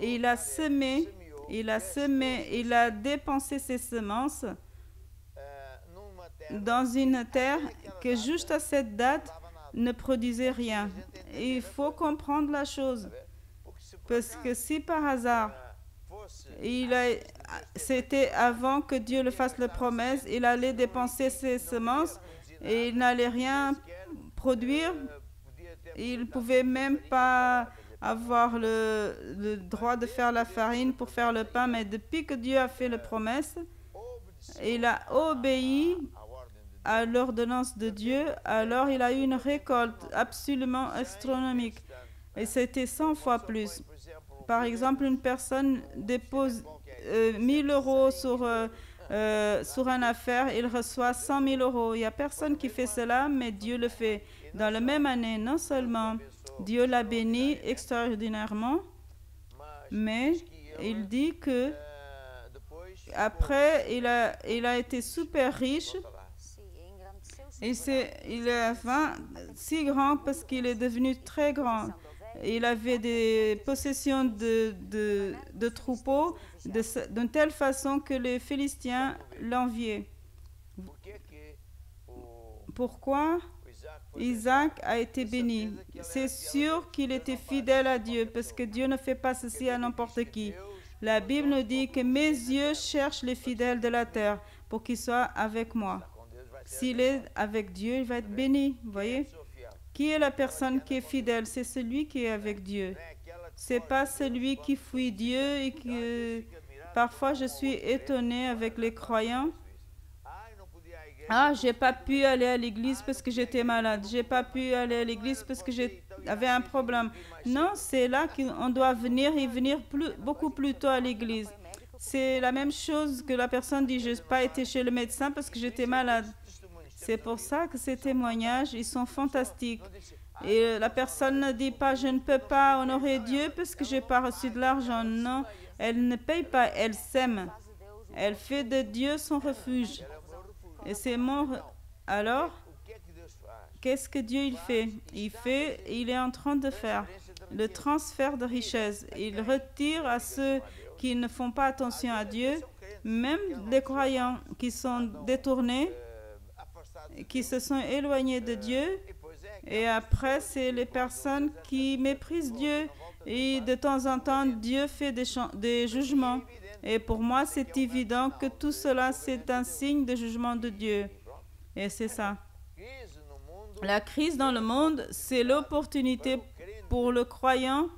Il a semé, il a dépensé ses semences dans une terre que juste à cette date ne produisait rien. Et il faut comprendre la chose. Parce que si par hasard, c'était avant que Dieu le fasse la promesse, il allait dépenser ses semences et il n'allait rien produire, il ne pouvait même pas avoir le droit de faire la farine pour faire le pain, mais depuis que Dieu a fait la promesse, il a obéi à l'ordonnance de Dieu, alors il a eu une récolte absolument astronomique. Et c'était 100 fois plus. Par exemple, une personne dépose 1000 euros sur une affaire, il reçoit 100 000 euros. Il n'y a personne qui fait cela, mais Dieu le fait. Dans la même année, non seulement Dieu l'a béni extraordinairement, mais il dit que après, il a été super riche. Et il est si grand parce qu'il est devenu très grand. Il avait des possessions de troupeaux d'une telle façon que les Philistins l'enviaient. Pourquoi Isaac a été béni? C'est sûr qu'il était fidèle à Dieu parce que Dieu ne fait pas ceci à n'importe qui. La Bible nous dit que mes yeux cherchent les fidèles de la terre pour qu'ils soient avec moi. S'il est avec Dieu, il va être béni. Vous voyez? Qui est la personne qui est fidèle? C'est celui qui est avec Dieu. C'est pas celui qui fuit Dieu et que parfois je suis étonnée avec les croyants. Ah, j'ai pas pu aller à l'église parce que j'étais malade. J'ai pas pu aller à l'église parce que j'avais un problème. Non, c'est là qu'on doit venir et venir beaucoup plus tôt à l'église. C'est la même chose que la personne dit, je n'ai pas été chez le médecin parce que j'étais malade. C'est pour ça que ces témoignages, ils sont fantastiques. Et la personne ne dit pas, je ne peux pas honorer Dieu parce que je n'ai pas reçu de l'argent. Non, elle ne paye pas, elle sème. Elle fait de Dieu son refuge. Et c'est Alors, qu'est-ce que Dieu il fait? Il est en train de faire le transfert de richesse. Il retire à ceux qui ne font pas attention à Dieu, même les croyants qui sont détournés, qui se sont éloignés de Dieu. Et après, c'est les personnes qui méprisent Dieu. Et de temps en temps, Dieu fait des jugements. Et pour moi, c'est évident que tout cela, c'est un signe de jugement de Dieu. Et c'est ça. La crise dans le monde, c'est l'opportunité pour le croyant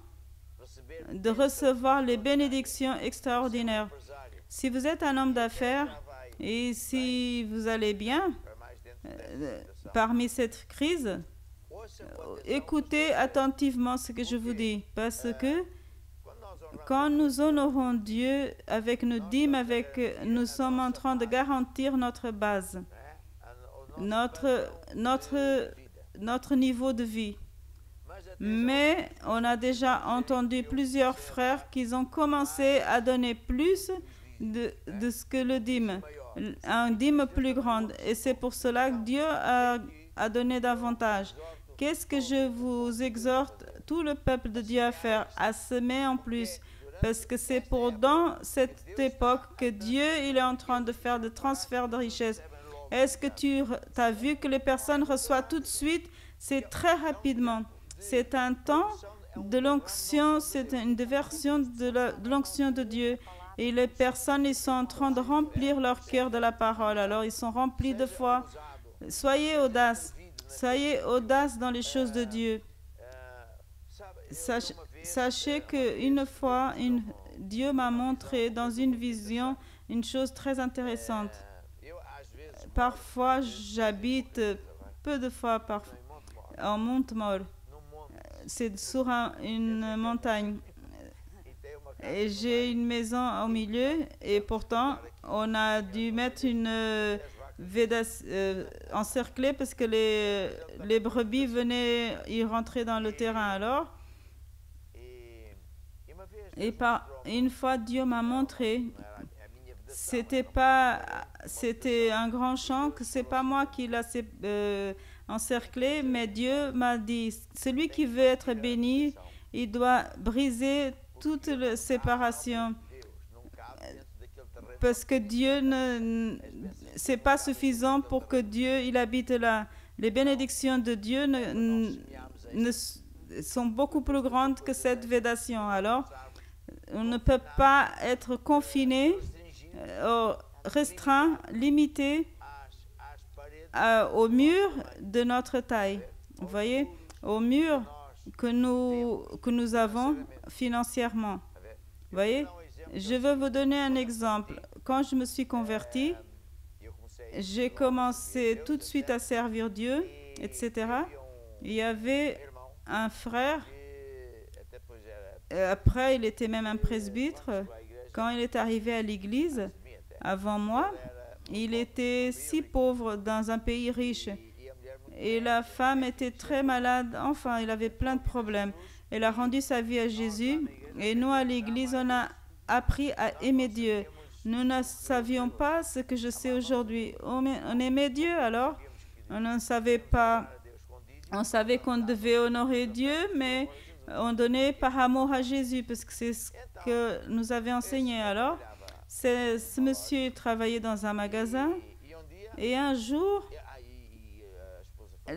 de recevoir les bénédictions extraordinaires. Si vous êtes un homme d'affaires et si vous allez bien parmi cette crise, écoutez attentivement ce que je vous dis, parce que quand nous honorons Dieu avec nos dîmes, nous sommes en train de garantir notre base, notre niveau de vie. Mais on a déjà entendu plusieurs frères qui ont commencé à donner plus de ce que le dîme, un dîme plus grande. Et c'est pour cela que Dieu a donné davantage. Qu'est-ce que je vous exhorte, tout le peuple de Dieu, à faire? À semer en plus. Parce que c'est dans cette époque que Dieu il est en train de faire des transferts de richesse. Est-ce que tu as vu que les personnes reçoivent tout de suite? C'est très rapidement. C'est un temps de l'onction, c'est une diversion de l'onction de Dieu. Et les personnes, ils sont en train de remplir leur cœur de la parole. Alors, ils sont remplis de foi. Soyez audaces. Soyez audaces dans les choses de Dieu. Sachez qu'une fois, Dieu m'a montré dans une vision une chose très intéressante. Parfois, j'habite, peu de fois, en Montemor. C'est sur une montagne. Et j'ai une maison au milieu et pourtant on a dû mettre une encerclée parce que les brebis venaient y rentrer dans le terrain. Alors, et une fois Dieu m'a montré, c'était un grand champ, que c'est pas moi qui l'ai encerclé, mais Dieu m'a dit, celui qui veut être béni, il doit briser toute la séparation, parce que Dieu c'est pas suffisant pour que Dieu il habite là. Les bénédictions de Dieu sont beaucoup plus grandes que cette védation. Alors, on ne peut pas être confiné, restreint, limité au mur de notre taille. Vous voyez, au mur que nous avons financièrement. Vous voyez, je veux vous donner un exemple. Quand je me suis converti, j'ai commencé tout de suite à servir Dieu, etc. Il y avait un frère, après il était même un presbytre. Quand il est arrivé à l'église, avant moi, il était si pauvre dans un pays riche. Et la femme était très malade, enfin, il avait plein de problèmes. Elle a rendu sa vie à Jésus. Et nous, à l'église, on a appris à aimer Dieu. Nous ne savions pas ce que je sais aujourd'hui. On aimait Dieu, alors on ne savait pas. On savait qu'on devait honorer Dieu, mais on donnait par amour à Jésus, parce que c'est ce que nous avait enseigné. Alors, ce monsieur travaillait dans un magasin, et un jour,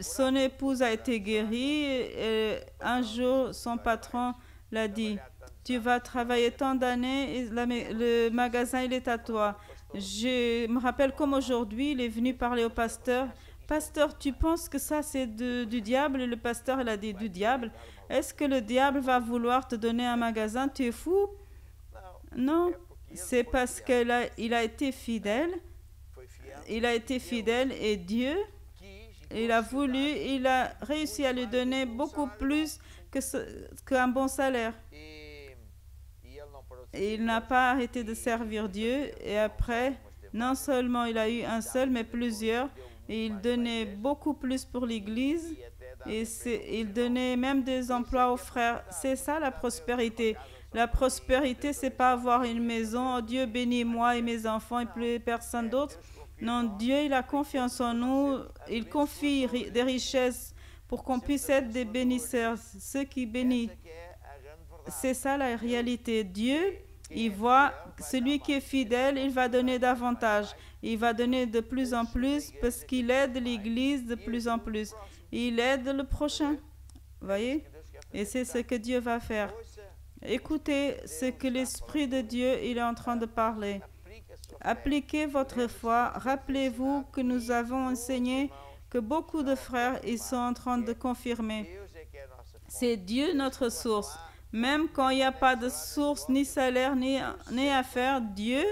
son épouse a été guérie, et un jour, son patron l'a dit, tu vas travailler tant d'années et le magasin, il est à toi. Je me rappelle comme aujourd'hui, il est venu parler au pasteur. Pasteur, tu penses que ça c'est du diable? Et le pasteur, il a dit, du diable? Est-ce que le diable va vouloir te donner un magasin? Tu es fou? Non, c'est parce qu'il a été fidèle. Il a été fidèle et Dieu, il a réussi à lui donner beaucoup plus qu'un bon salaire. Et il n'a pas arrêté de servir Dieu. Et après, non seulement il a eu un seul, mais plusieurs. Et il donnait beaucoup plus pour l'Église. Et il donnait même des emplois aux frères. C'est ça la prospérité. La prospérité, c'est pas avoir une maison. Oh, Dieu bénit moi et mes enfants et plus personne d'autre. Non, Dieu, il a confiance en nous. Il confie des richesses pour qu'on puisse être des bénisseurs, ceux qui bénissent. C'est ça la réalité. Dieu, il voit celui qui est fidèle, il va donner davantage. Il va donner de plus en plus parce qu'il aide l'Église de plus en plus. Il aide le prochain. Vous voyez? Et c'est ce que Dieu va faire. Écoutez ce que l'Esprit de Dieu il est en train de parler. Appliquez votre foi. Rappelez-vous que nous avons enseigné que beaucoup de frères ils sont en train de confirmer. C'est Dieu notre source. Même quand il n'y a pas de source, ni salaire, ni affaire, Dieu,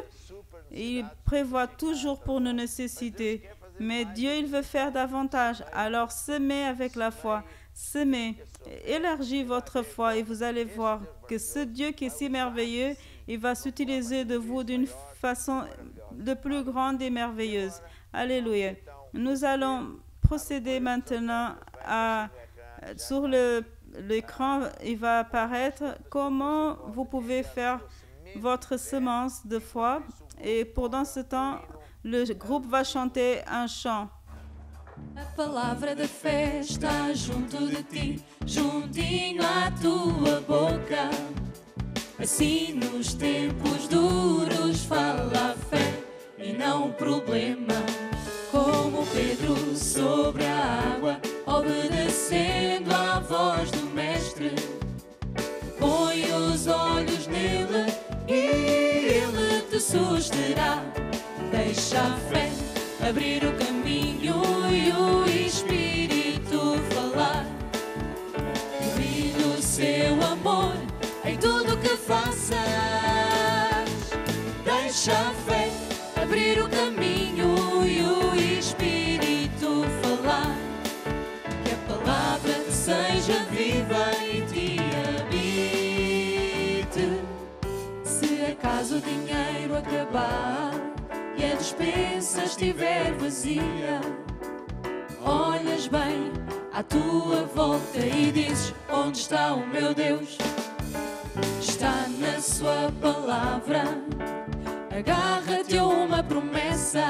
il prévoit toujours pour nos nécessités. Mais Dieu, il veut faire davantage. Alors, semez avec la foi. Semez. Élargis votre foi et vous allez voir que ce Dieu qui est si merveilleux, il va s'utiliser de vous d'une façon de plus grande et merveilleuse. Alléluia. Nous allons procéder maintenant sur l'écran, il va apparaître comment vous pouvez faire votre semence de foi. Et pendant ce temps, le groupe va chanter un chant. A palavra da fé está junto de ti, juntinho à tua boca. Assim nos tempos duros fala a fé e não o problema. Como Pedro sobre a água, obedecendo à voz do Mestre. Põe os olhos nele e ele te susterá. Deixa a fé abrir o caminho e o Espírito falar. Brilhe o seu amor em tudo que faças. Deixa a fé abrir o caminho e o Espírito falar. Que a palavra seja viva e te habite. faz o dinheiro acabar e a despensa estiver vazia, olhas bem à tua volta e dizes: onde está o meu Deus? Está na sua palavra. Agarra-te a uma promessa,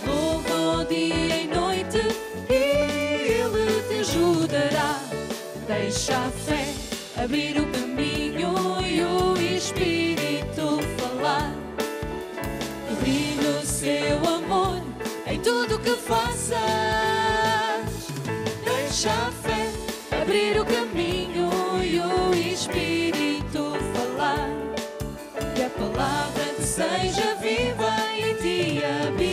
louva-o dia e noite e Ele te ajudará. Deixa a fé abrir o caminho e o Espírito falar. E brilhe o seu amor em tudo que faças. Deixa a fé abrir o caminho e o Espírito falar. Que a palavra te seja viva e te habite.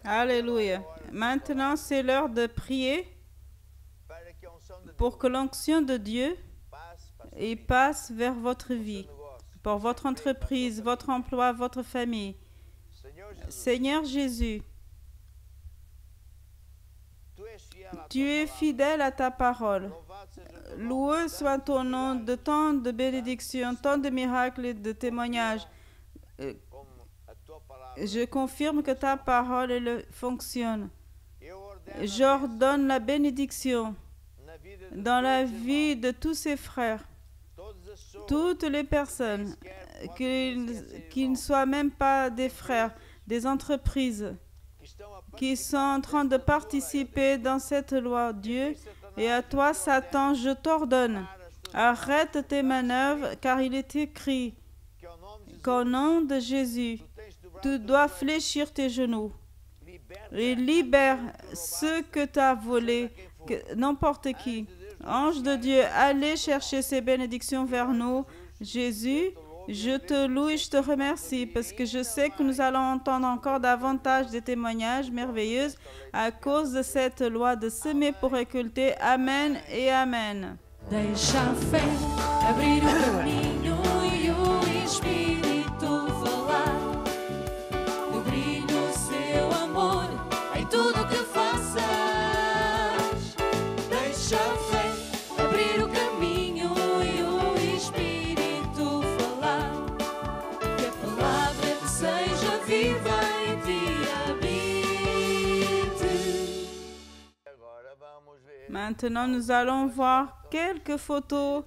Alléluia. Maintenant, c'est l'heure de prier pour que l'onction de Dieu passe vers votre vie, pour votre entreprise, votre emploi, votre famille. Seigneur Jésus, tu es fidèle à ta parole. Loué soit ton nom de tant de bénédictions, tant de miracles et de témoignages. Je confirme que ta parole elle fonctionne. J'ordonne la bénédiction dans la vie de tous ses frères, toutes les personnes qui ne soient même pas des frères, des entreprises qui sont en train de participer dans cette loi, Dieu. Et à toi, Satan, je t'ordonne, arrête tes manœuvres, car il est écrit qu'au nom de Jésus, tu dois fléchir tes genoux et libère ceux que tu as volés, n'importe qui. Ange de Dieu, allez chercher ces bénédictions vers nous. Jésus, je te loue et je te remercie parce que je sais que nous allons entendre encore davantage de témoignages merveilleux à cause de cette loi de semer pour récolter. Amen et Amen. Deixa a fé abrir o caminho e o Espírito falar. Que brilhe o seu amor em tudo que faças. Deixa a fé abrir o caminho e o Espírito falar. Que a palavra te seja viva e te habite. Maintenant, nous allons voir quelques photos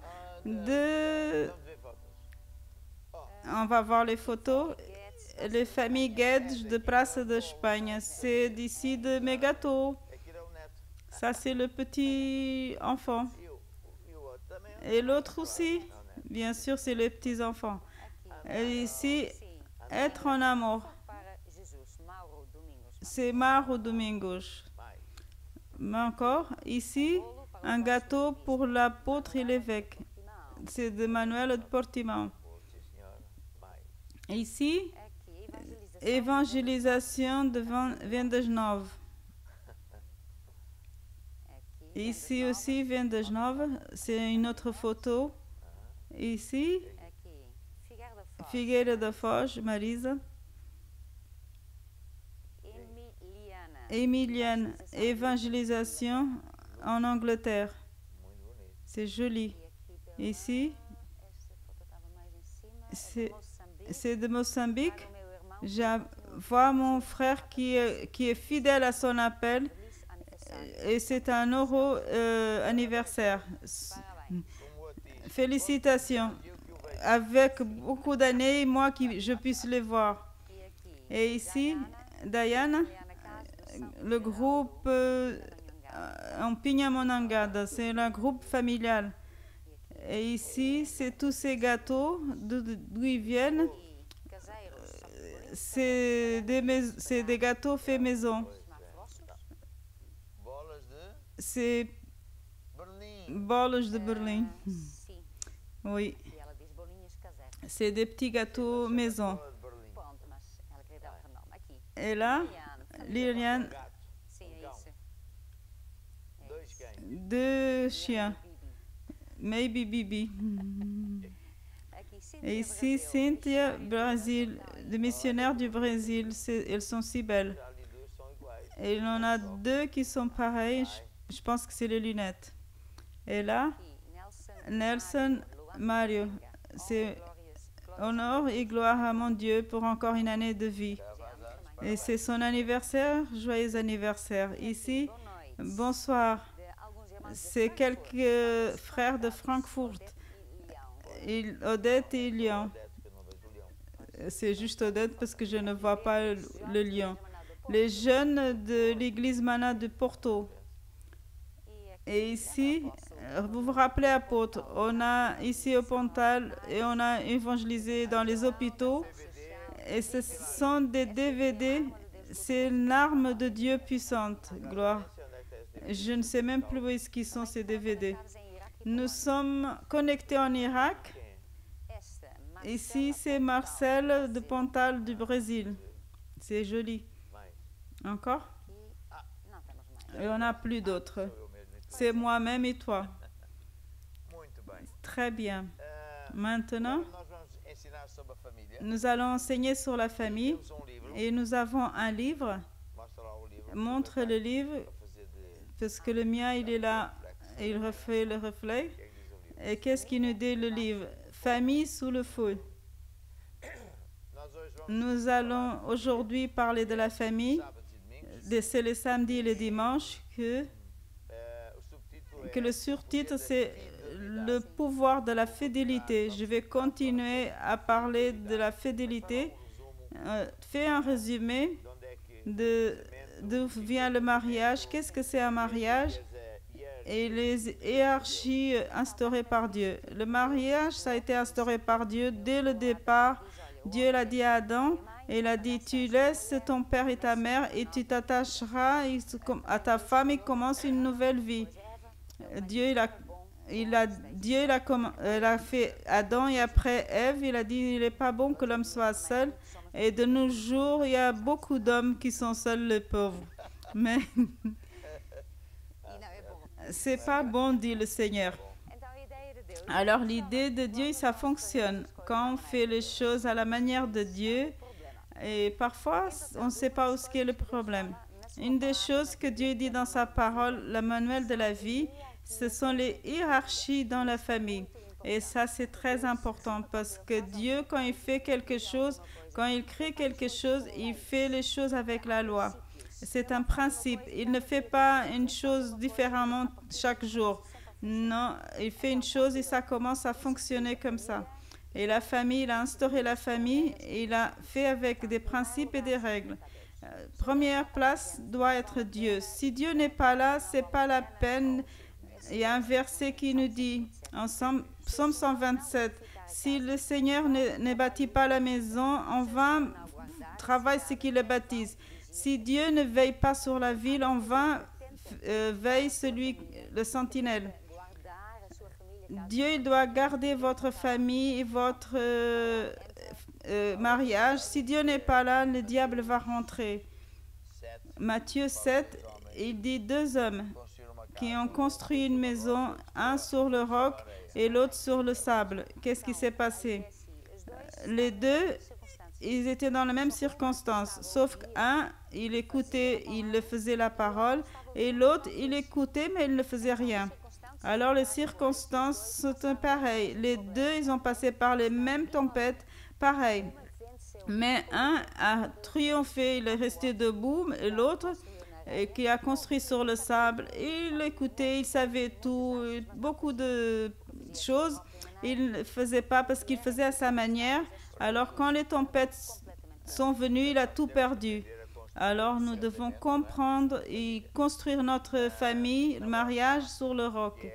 On va voir les photos. Les familles Guedes de Praça de Espagne. C'est d'ici de mes gâteaux. Ça, c'est le petit enfant. Et l'autre aussi, bien sûr, c'est les petits enfants. Et ici, être en amour. C'est Mauro Domingos. Mais encore, ici, un gâteau pour l'apôtre et l'évêque. C'est de Manuel de Portimão. Ici, évangélisation de Vendas Nove. Ici aussi, Vendas Nove, c'est une autre photo. Ici, Figueira da Foz, Marisa. Emiliane, évangélisation en Angleterre. C'est joli. Ici, c'est de Mozambique. Je vois mon frère qui est fidèle à son appel. Et c'est un heureux anniversaire. Félicitations. Avec beaucoup d'années, moi, je puisse les voir. Et ici, Diana, le groupe en Pinhamonangada, c'est un groupe familial. Et ici, c'est tous ces gâteaux, d'où ils viennent. C'est des gâteaux faits maison. C'est bolos de Berlim. Oui. C'est des petits gâteaux maison. Et là, Liliane, 2 chiens. Maybe Bibi. Et ici, Cynthia, Brésil, les missionnaires du Brésil, elles sont si belles. Et il y en a 2 qui sont pareilles, je pense que c'est les lunettes. Et là, Nelson Mario, c'est honneur et gloire à mon Dieu pour encore une année de vie. Et c'est son anniversaire, joyeux anniversaire. Ici, bonsoir. C'est quelques frères de Francfort, Odette et Lyon. C'est juste Odette parce que je ne vois pas le lion. Les jeunes de l'église Mana de Porto. Et ici, vous vous rappelez, apôtre, on a ici au Pontal et on a évangélisé dans les hôpitaux. Et ce sont des DVD. C'est une arme de Dieu puissante. Gloire. Je ne sais même plus où est-ce qu'ils sont ces DVD. Nous sommes connectés en Irak. Ici, c'est Marcel de Pontal du Brésil. C'est joli. Encore? Et on n'a plus d'autres. C'est moi-même et toi. Très bien. Maintenant, nous allons enseigner sur la famille. Et nous avons un livre. Montre le livre. Parce que le mien, il est là. Il refait le reflet. Et qu'est-ce qui nous dit le livre? Famille sous le feu. Nous allons aujourd'hui parler de la famille. C'est le samedi et le dimanche que le surtitre, c'est le pouvoir de la fidélité. Je vais continuer à parler de la fidélité. Fais un résumé d'où vient le mariage, qu'est-ce que c'est un mariage et les hiérarchies instaurées par Dieu. Le mariage, ça a été instauré par Dieu dès le départ. Dieu l'a dit à Adam, et il a dit, tu laisses ton père et ta mère et tu t'attacheras à ta femme et commence une nouvelle vie. Dieu il a fait Adam et après Ève, il a dit, il n'est pas bon que l'homme soit seul. Et de nos jours, il y a beaucoup d'hommes qui sont seuls, les pauvres. Mais c'est pas bon, dit le Seigneur. Alors l'idée de Dieu, ça fonctionne. Quand on fait les choses à la manière de Dieu, et parfois, on ne sait pas où est le problème. Une des choses que Dieu dit dans sa parole, le manuel de la vie, ce sont les hiérarchies dans la famille. Et ça, c'est très important parce que Dieu, quand il fait quelque chose, quand il crée quelque chose, il fait les choses avec la loi. C'est un principe. Il ne fait pas une chose différemment chaque jour. Non, il fait une chose et ça commence à fonctionner comme ça. Et la famille, il a instauré la famille et il a fait avec des principes et des règles. Première place doit être Dieu. Si Dieu n'est pas là, c'est pas la peine. Il y a un verset qui nous dit, en Psaume 127, si le Seigneur ne bâtit pas la maison, en vain travaille ceux qui le bâtissent. Si Dieu ne veille pas sur la ville, en vain veille le sentinelle. Dieu il doit garder votre famille et votre mariage. Si Dieu n'est pas là, le diable va rentrer. Matthieu 7, il dit 2 hommes qui ont construit une maison, un sur le roc et l'autre sur le sable. Qu'est-ce qui s'est passé? Les deux, ils étaient dans la même circonstance, sauf qu'un, il écoutait, il le faisait la parole, et l'autre, il écoutait, mais il ne faisait rien. Alors les circonstances sont pareilles. Les deux, ils ont passé par les mêmes tempêtes, pareil. Mais un a triomphé, il est resté debout, et l'autre, qui a construit sur le sable, il écoutait, il savait tout, beaucoup de choses. Il ne faisait pas parce qu'il faisait à sa manière. Alors quand les tempêtes sont venues, il a tout perdu. Alors nous devons comprendre et construire notre famille, le mariage sur le roc,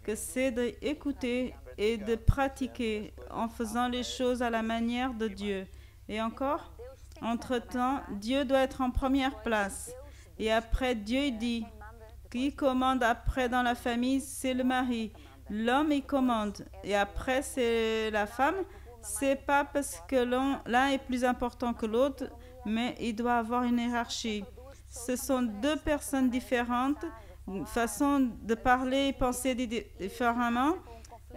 que c'est d'écouter et de pratiquer en faisant les choses à la manière de Dieu. Et encore, entre-temps, Dieu doit être en première place. Et après, Dieu dit, qui commande après dans la famille, c'est le mari. L'homme, il commande. Et après, c'est la femme. C'est pas parce que l'un est plus important que l'autre, mais il doit avoir une hiérarchie. Ce sont 2 personnes différentes, une façon de parler et penser différemment.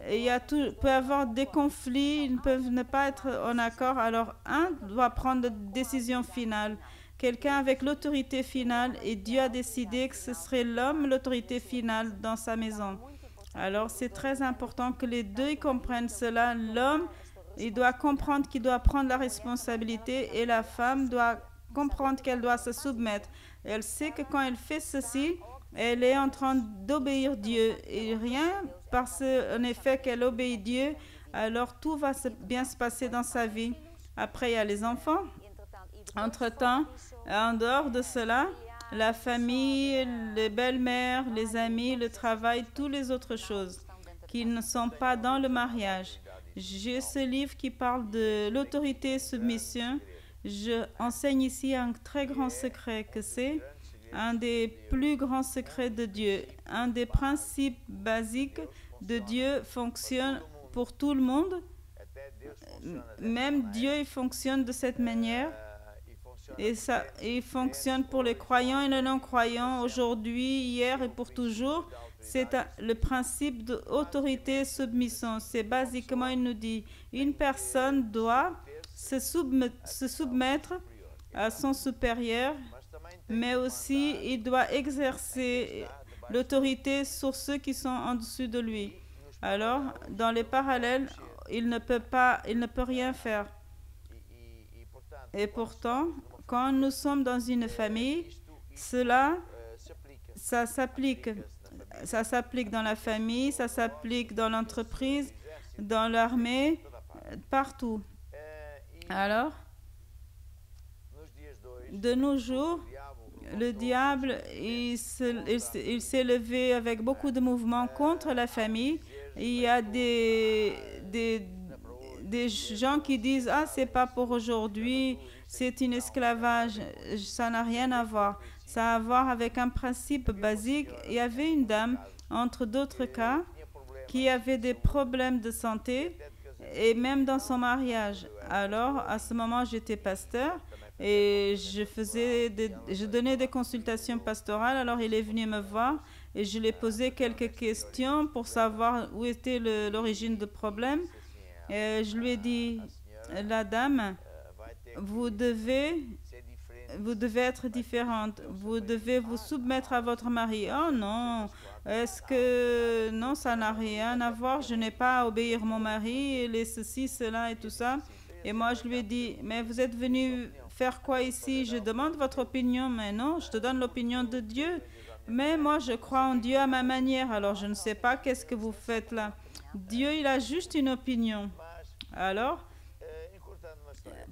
Et peut y avoir des conflits, ils peuvent ne pas être en accord. Alors, un doit prendre la décision finale. Quelqu'un avec l'autorité finale, et Dieu a décidé que ce serait l'homme l'autorité finale dans sa maison. Alors, c'est très important que les deux comprennent cela. L'homme, il doit comprendre qu'il doit prendre la responsabilité et la femme doit comprendre qu'elle doit se soumettre. Elle sait que quand elle fait ceci, elle est en train d'obéir Dieu. Et rien parce en effet qu'elle obéit Dieu, alors tout va bien se passer dans sa vie. Après, il y a les enfants. Entre-temps, en dehors de cela, la famille, les belles-mères, les amis, le travail, toutes les autres choses qui ne sont pas dans le mariage. J'ai ce livre qui parle de l'autorité et submission. Je enseigne ici un très grand secret que c'est un des plus grands secrets de Dieu. Un des principes basiques de Dieu fonctionne pour tout le monde. Même Dieu, il fonctionne de cette manière. Et ça, il fonctionne pour les croyants et les non-croyants, aujourd'hui, hier et pour toujours. C'est le principe d'autorité et submission. C'est basiquement, il nous dit, une personne doit se soumettre à son supérieur, mais aussi il doit exercer l'autorité sur ceux qui sont en dessous de lui. Alors, dans les parallèles, il ne peut rien faire. Et pourtant, quand nous sommes dans une famille, ça s'applique. Ça s'applique dans la famille, ça s'applique dans l'entreprise, dans l'armée, partout. Alors, de nos jours, le diable, il s'est levé avec beaucoup de mouvements contre la famille. Il y a des gens qui disent « Ah, c'est pas pour aujourd'hui, c'est un esclavage. » Ça n'a rien à voir. Ça a à voir avec un principe basique. Il y avait une dame, entre d'autres cas, qui avait des problèmes de santé et même dans son mariage. Alors, à ce moment, j'étais pasteur et je donnais des consultations pastorales. Alors, il est venu me voir et je lui ai posé quelques questions pour savoir où était l'origine du problème. Et je lui ai dit, la dame, vous devez être différente. Vous devez vous soumettre à votre mari. Oh non, non, ça n'a rien à voir. Je n'ai pas à obéir à mon mari, les ceci, cela et tout ça. Et moi, je lui ai dit, mais vous êtes venu faire quoi ici? Je demande votre opinion, mais non, je te donne l'opinion de Dieu. Mais moi, je crois en Dieu à ma manière, alors je ne sais pas qu'est-ce que vous faites là. Dieu, il a juste une opinion. Alors,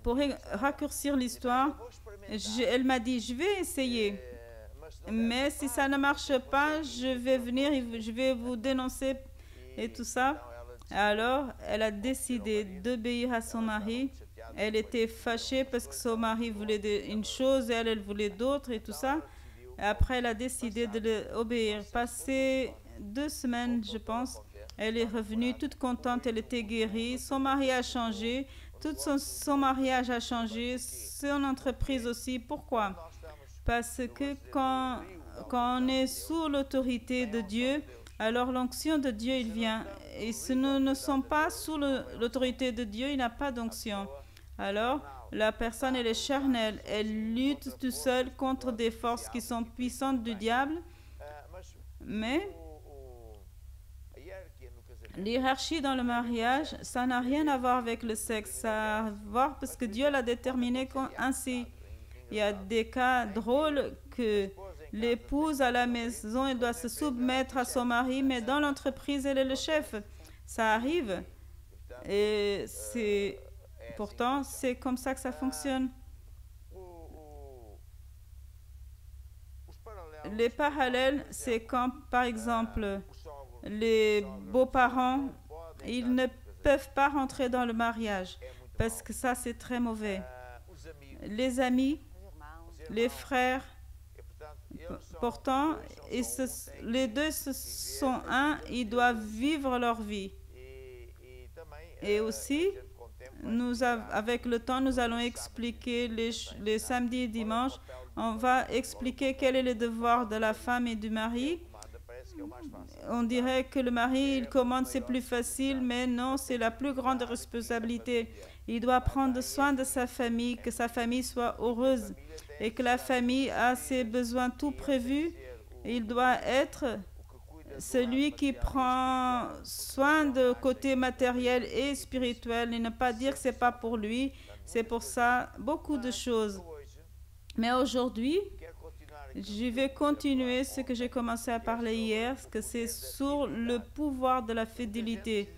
pour raccourcir l'histoire, elle m'a dit, je vais essayer. Mais si ça ne marche pas, je vais venir et je vais vous dénoncer et tout ça. Alors, elle a décidé d'obéir à son mari. Elle était fâchée parce que son mari voulait une chose et elle voulait d'autre et tout ça. Et après, elle a décidé de l'obéir. Passé 2 semaines, je pense, elle est revenue toute contente, elle était guérie. Son mari a changé, tout son mariage a changé, son entreprise aussi. Pourquoi? Parce que quand on est sous l'autorité de Dieu, alors l'onction de Dieu, il vient. Et si nous ne sommes pas sous l'autorité de Dieu, il n'a pas d'onction. Alors, la personne, elle est charnelle. Elle lutte tout seule contre des forces qui sont puissantes du diable. Mais l'hiérarchie dans le mariage, ça n'a rien à voir avec le sexe. Ça a à voir parce que Dieu l'a déterminé ainsi. Il y a des cas drôles que l'épouse à la maison, elle doit se soumettre à son mari, mais dans l'entreprise, elle est le chef. Ça arrive. Et pourtant, c'est comme ça que ça fonctionne. Les parallèles, c'est quand, par exemple, les beaux-parents, ils ne peuvent pas rentrer dans le mariage parce que ça, c'est très mauvais. Les amis, les frères, pourtant, les deux sont un, ils doivent vivre leur vie. Et aussi, avec le temps, nous allons expliquer les samedis et dimanches, on va expliquer quel est le devoir de la femme et du mari. On dirait que le mari, il commande, c'est plus facile, mais non, c'est la plus grande responsabilité. Il doit prendre soin de sa famille, que sa famille soit heureuse et que la famille a ses besoins tout prévus. Il doit être celui qui prend soin de côté matériel et spirituel, et ne pas dire que c'est pas pour lui, c'est pour ça, beaucoup de choses. Mais aujourd'hui, je vais continuer ce que j'ai commencé à parler hier, que c'est sur le pouvoir de la fidélité.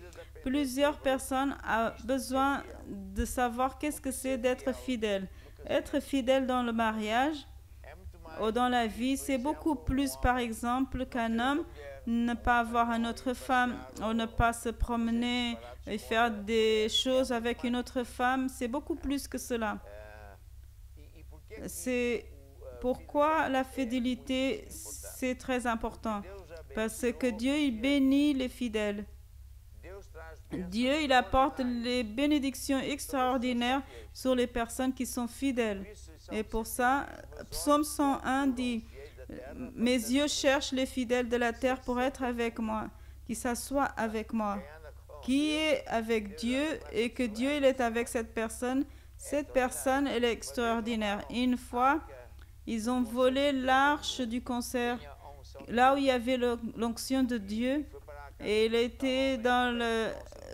Plusieurs personnes ont besoin de savoir qu'est-ce que c'est d'être fidèle. Être fidèle dans le mariage ou dans la vie, c'est beaucoup plus, par exemple, qu'un homme ne pas avoir une autre femme ou ne pas se promener et faire des choses avec une autre femme. C'est beaucoup plus que cela. C'est pourquoi la fidélité, c'est très important. Parce que Dieu, il bénit les fidèles. Dieu, il apporte les bénédictions extraordinaires sur les personnes qui sont fidèles. Et pour ça, Psaume 101 dit, « Mes yeux cherchent les fidèles de la terre pour être avec moi, qui s'assoient avec moi. » Qui est avec Dieu et que Dieu, il est avec cette personne, elle est extraordinaire. Et une fois, ils ont volé l'arche du concert, là où il y avait l'onction de Dieu. Et il était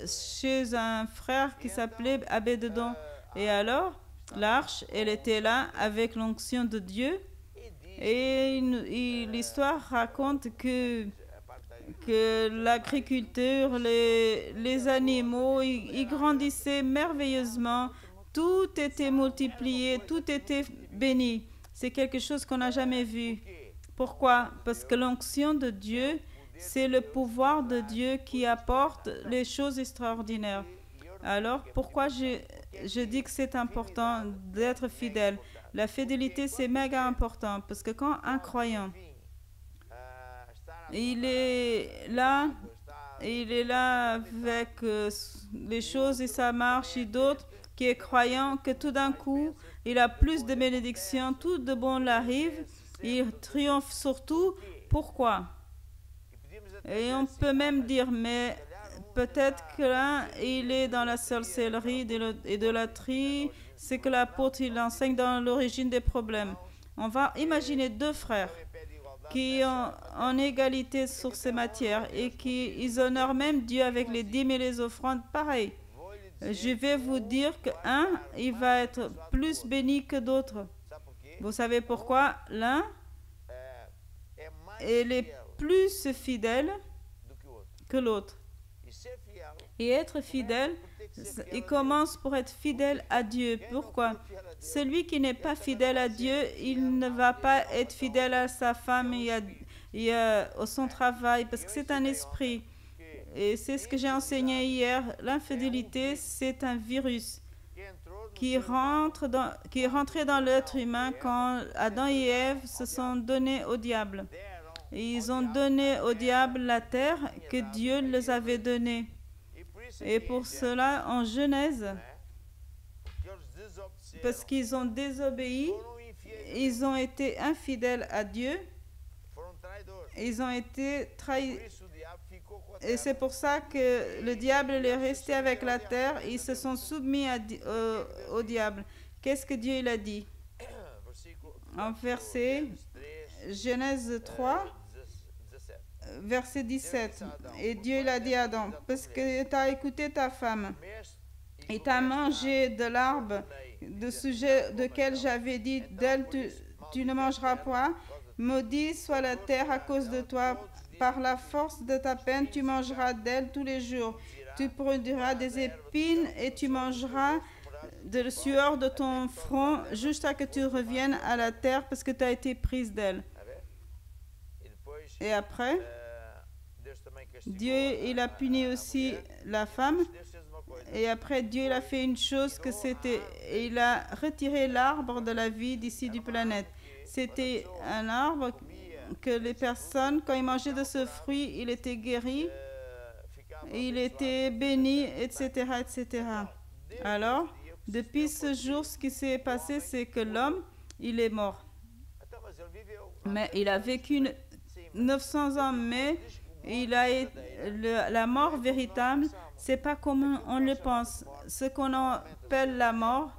chez un frère qui s'appelait Abédédon. Et alors, l'arche, elle était là avec l'onction de Dieu. Et l'histoire raconte que l'agriculture, les animaux, ils grandissaient merveilleusement. Tout était multiplié, tout était béni. C'est quelque chose qu'on n'a jamais vu. Pourquoi? Parce que l'onction de Dieu, c'est le pouvoir de Dieu qui apporte les choses extraordinaires. Alors, pourquoi je dis que c'est important d'être fidèle? La fidélité, c'est méga important parce que quand un croyant, il est là avec les choses et ça marche, et d'autres qui est croyant, que tout d'un coup, il a plus de bénédictions, tout de bon l'arrive, il triomphe surtout. Pourquoi? Et on peut même dire, mais peut-être que là, il est dans la sorcellerie et de la tri, c'est que l'apôtre, il enseigne dans l'origine des problèmes. On va imaginer deux frères qui ont en égalité sur ces matières et ils honorent même Dieu avec les dîmes et les offrandes, pareil. Je vais vous dire qu'un, il va être plus béni que d'autres. Vous savez pourquoi? L'un, il est plus fidèle que l'autre. Et être fidèle, il commence pour être fidèle à Dieu. Pourquoi? Celui qui n'est pas fidèle à Dieu, il ne va pas être fidèle à sa femme et à son travail, parce que c'est un esprit. Et c'est ce que j'ai enseigné hier. L'infidélité, c'est un virus qui est rentré dans l'être humain quand Adam et Ève se sont donnés au diable. Et ils ont donné au diable la terre que Dieu les avait donnée. Et pour cela, en Genèse, parce qu'ils ont désobéi, ils ont été infidèles à Dieu, ils ont été trahis. Et c'est pour ça que le diable est resté avec la terre, ils se sont soumis au diable. Qu'est-ce que Dieu il a dit? En Genèse 3, verset 17. Et Dieu il a dit à Adam, parce que tu as écouté ta femme, et tu as mangé de l'arbre de sujet duquel j'avais dit, d'elle tu ne mangeras point, maudit soit la terre à cause de toi. Par la force de ta peine, tu mangeras d'elle tous les jours. Tu produiras des épines et tu mangeras de la sueur de ton front jusqu'à que tu reviennes à la terre parce que tu as été prise d'elle. Et après, Dieu, il a puni aussi la femme. Et après, Dieu, il a fait une chose que c'était, il a retiré l'arbre de la vie d'ici du planète. C'était un arbre que les personnes, quand ils mangeaient de ce fruit, il était guéri, il était béni, etc., etc. Alors, depuis ce jour, ce qui s'est passé, c'est que l'homme, il est mort. Mais il a vécu 900 ans, mais la mort véritable, c'est pas comme on le pense. Ce qu'on appelle la mort,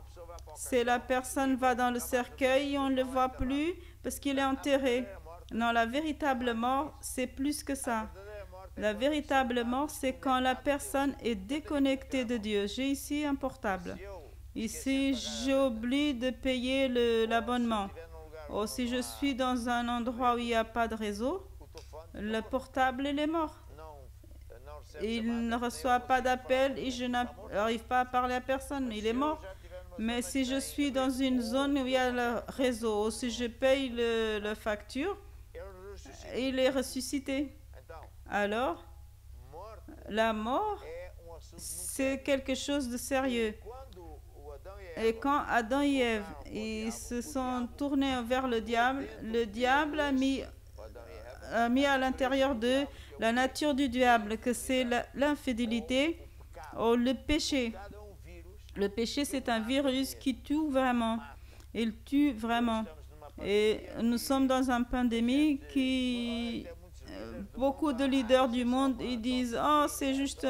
c'est la personne va dans le cercueil et on ne le voit plus parce qu'il est enterré. Non, la véritable mort, c'est plus que ça. La véritable mort, c'est quand la personne est déconnectée de Dieu. J'ai ici un portable. Ici, j'oublie de payer l'abonnement. Ou si je suis dans un endroit où il n'y a pas de réseau, le portable, il est mort. Il ne reçoit pas d'appel et je n'arrive pas à parler à personne. Il est mort. Mais si je suis dans une zone où il y a le réseau, ou si je paye la facture, il est ressuscité. Alors, la mort, c'est quelque chose de sérieux. Et quand Adam et Ève ils se sont tournés vers le diable a mis à l'intérieur d'eux la nature du diable, que c'est l'infidélité ou le péché. Le péché, c'est un virus qui tue vraiment. Il tue vraiment. Et nous sommes dans une pandémie qui... beaucoup de leaders du monde, ils disent « Oh, c'est juste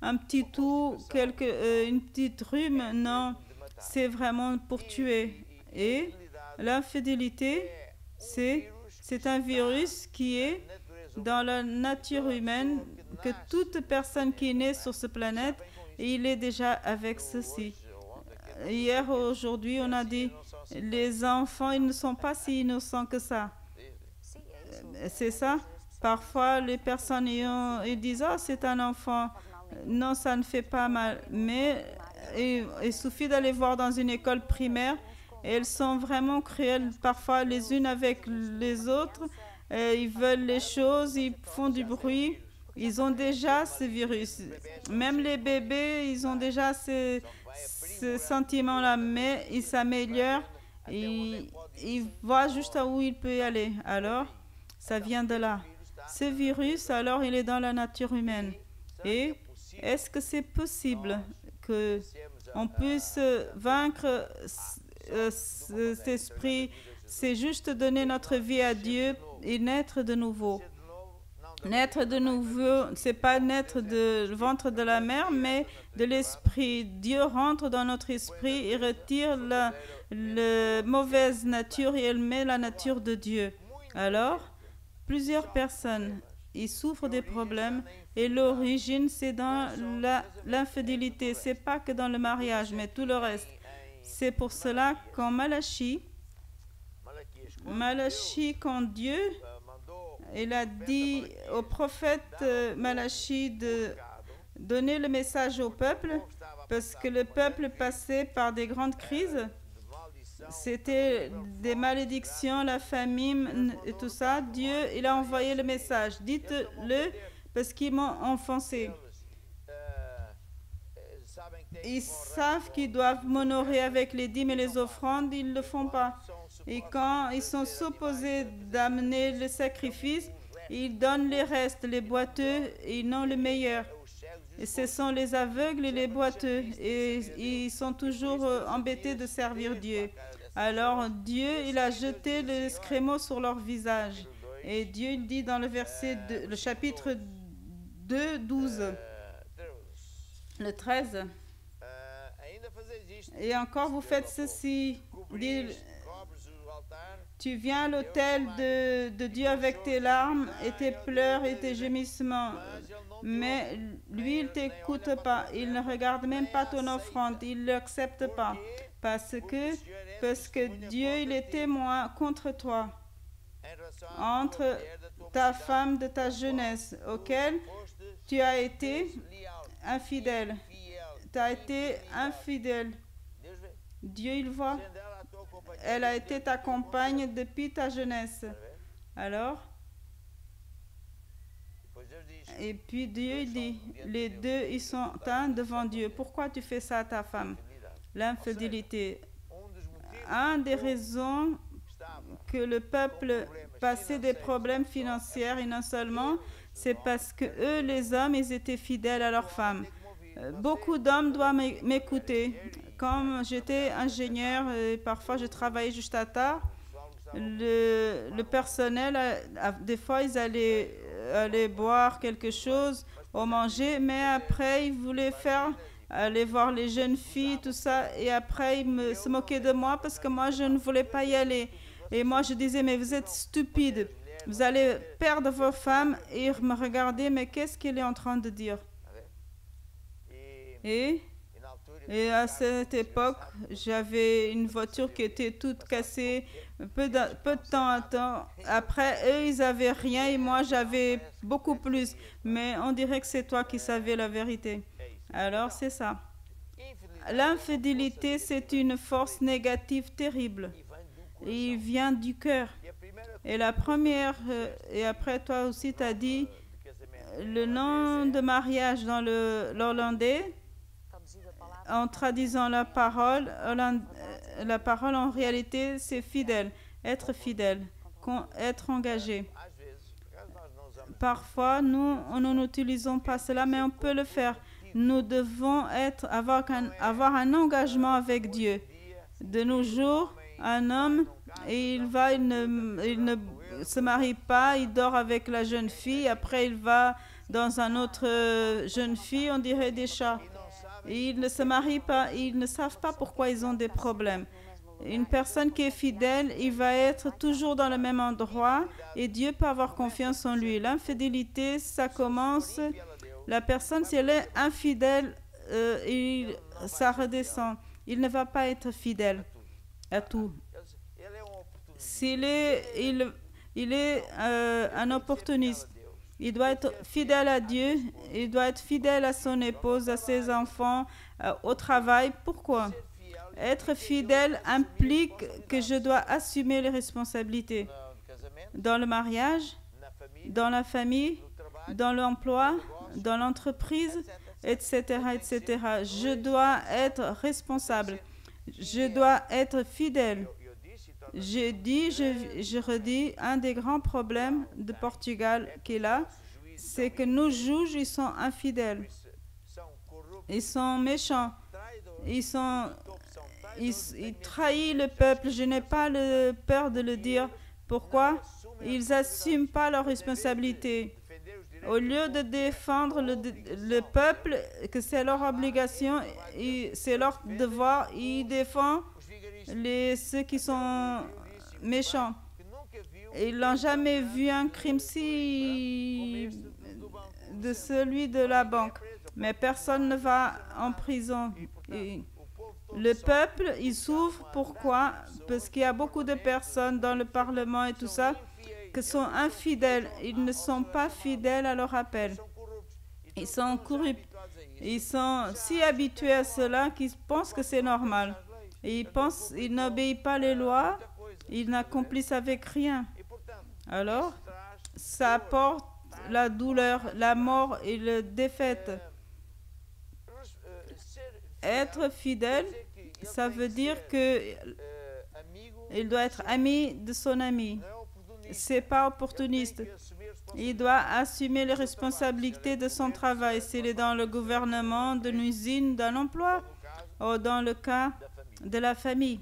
un petit toux, une petite rhume. » Non, c'est vraiment pour tuer. Et l'infidélité, c'est un virus qui est dans la nature humaine, que toute personne qui est née sur cette planète, il est déjà avec ceci. Hier, aujourd'hui, on a dit les enfants, ils ne sont pas si innocents que ça. C'est ça. Parfois, les personnes ils disent « Oh, c'est un enfant. » Non, ça ne fait pas mal. Mais il suffit d'aller voir dans une école primaire. Elles sont vraiment cruelles, parfois les unes avec les autres. Ils veulent les choses, ils font du bruit. Ils ont déjà ce virus. Même les bébés, ils ont déjà ce sentiment-là, mais ils s'améliorent. Ils voient juste à où il peut aller. Alors, ça vient de là. Ce virus, alors, il est dans la nature humaine. Et est-ce que c'est possible qu'on puisse vaincre cet esprit? C'est juste donner notre vie à Dieu et naître de nouveau. Naître de nouveau, c'est pas naître du ventre de la mère, mais de l'esprit. Dieu rentre dans notre esprit et retire la mauvaise nature et elle met la nature de Dieu. Alors, plusieurs personnes, ils souffrent des problèmes et l'origine, c'est dans l'infidélité. C'est pas que dans le mariage, mais tout le reste. C'est pour cela qu'en Malachie, quand Dieu, il a dit au prophète Malachie de donner le message au peuple, parce que le peuple passait par des grandes crises. C'était des malédictions, la famine et tout ça. Dieu, il a envoyé le message. Dites-le parce qu'ils m'ont offensé. Ils savent qu'ils doivent m'honorer avec les dîmes et les offrandes, ils ne le font pas. Et quand ils sont supposés d'amener le sacrifice, ils donnent les restes, les boiteux, et non le meilleur. Et ce sont les aveugles et les boiteux. Et ils sont toujours embêtés de servir Dieu. Alors Dieu, il a jeté le scrémo sur leur visage. Et Dieu, il dit dans le le chapitre 2, 12, le 13, et encore vous faites ceci, dit, tu viens à l'autel de Dieu avec tes larmes et tes pleurs et tes gémissements, mais lui, il ne t'écoute pas, il ne regarde même pas ton offrande, il ne l'accepte pas, parce que Dieu, il est témoin contre toi, entre ta femme de ta jeunesse, auquel tu as été infidèle. Tu as été infidèle. Dieu, il voit. Elle a été ta compagne depuis ta jeunesse. Alors, et puis Dieu dit, les deux, ils sont un devant Dieu. Pourquoi tu fais ça à ta femme? L'infidélité. Un des raisons que le peuple passait des problèmes financiers, et non seulement, c'est parce que eux, les hommes, ils étaient fidèles à leurs femmes. Beaucoup d'hommes doivent m'écouter. Comme j'étais ingénieur, et parfois je travaillais juste à tard, le personnel, des fois, ils allaient boire quelque chose ou manger, mais après, ils voulaient aller voir les jeunes filles, tout ça, et après, ils se moquaient de moi parce que moi, je ne voulais pas y aller. Et moi, je disais, mais vous êtes stupide. Vous allez perdre vos femmes et me regarder, mais qu'est-ce qu'il est en train de dire? Et à cette époque, j'avais une voiture qui était toute cassée. Peu de temps après, eux, ils n'avaient rien et moi, j'avais beaucoup plus. Mais on dirait que c'est toi qui savais la vérité. Alors, c'est ça. L'infidélité, c'est une force négative terrible. Il vient du cœur. Et la première, et après toi aussi, tu as dit le nom de mariage dans l'hollandais, en traduisant la parole en réalité, c'est fidèle, être fidèle, être engagé. Parfois, nous n'utilisons pas cela, mais on peut le faire. Nous devons avoir un engagement avec Dieu. De nos jours, un homme, il ne se marie pas, il dort avec la jeune fille, après il va dans un autre jeune fille, on dirait des chats. Ils ne se marient pas, ils ne savent pas pourquoi ils ont des problèmes. Une personne qui est fidèle, il va être toujours dans le même endroit et Dieu peut avoir confiance en lui. L'infidélité, ça commence, la personne, si elle est infidèle, ça redescend. Il ne va pas être fidèle à tout. S'il est, il est un opportuniste. Il doit être fidèle à Dieu, il doit être fidèle à son épouse, à ses enfants, au travail. Pourquoi? Être fidèle implique que je dois assumer les responsabilités dans le mariage, dans la famille, dans l'emploi, dans l'entreprise, etc., etc. Je dois être responsable. Je dois être fidèle. J'ai dit, je redis, un des grands problèmes de Portugal qui est là, c'est que nos juges, ils sont infidèles. Ils sont méchants. Ils trahissent le peuple. Je n'ai pas peur de le dire. Pourquoi? Ils n'assument pas leurs responsabilités. Au lieu de défendre le peuple, que c'est leur obligation, c'est leur devoir, ils défendent ceux qui sont méchants. Ils n'ont jamais vu un crime si de celui de la banque. Mais personne ne va en prison. Et le peuple, il souffre. Pourquoi? Parce qu'il y a beaucoup de personnes dans le Parlement et tout ça qui sont infidèles. Ils ne sont pas fidèles à leur appel. Ils sont corrupts. Ils sont si habitués à cela qu'ils pensent que c'est normal. Et ils n'obéissent pas les lois, ils n'accomplissent avec rien. Alors, ça apporte la douleur, la mort et la défaite. Être fidèle, ça veut dire qu'il doit être ami de son ami. C'est pas opportuniste. Il doit assumer les responsabilités de son travail. S'il est dans le gouvernement, de l'usine, d'un emploi, ou dans le cas de la famille.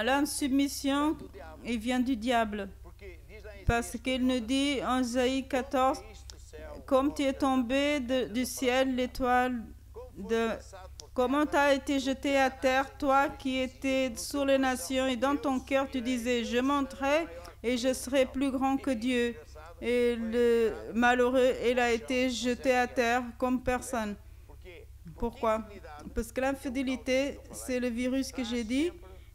L'insoumission, il vient du diable. Parce qu'il nous dit en Isaïe 14, comme tu es tombé du ciel, l'étoile comment tu as été jeté à terre, toi qui étais sur les nations, et dans ton cœur tu disais, je monterai et je serai plus grand que Dieu. Et le malheureux, il a été jeté à terre comme personne. Pourquoi? Parce que l'infidélité, c'est le virus que j'ai dit,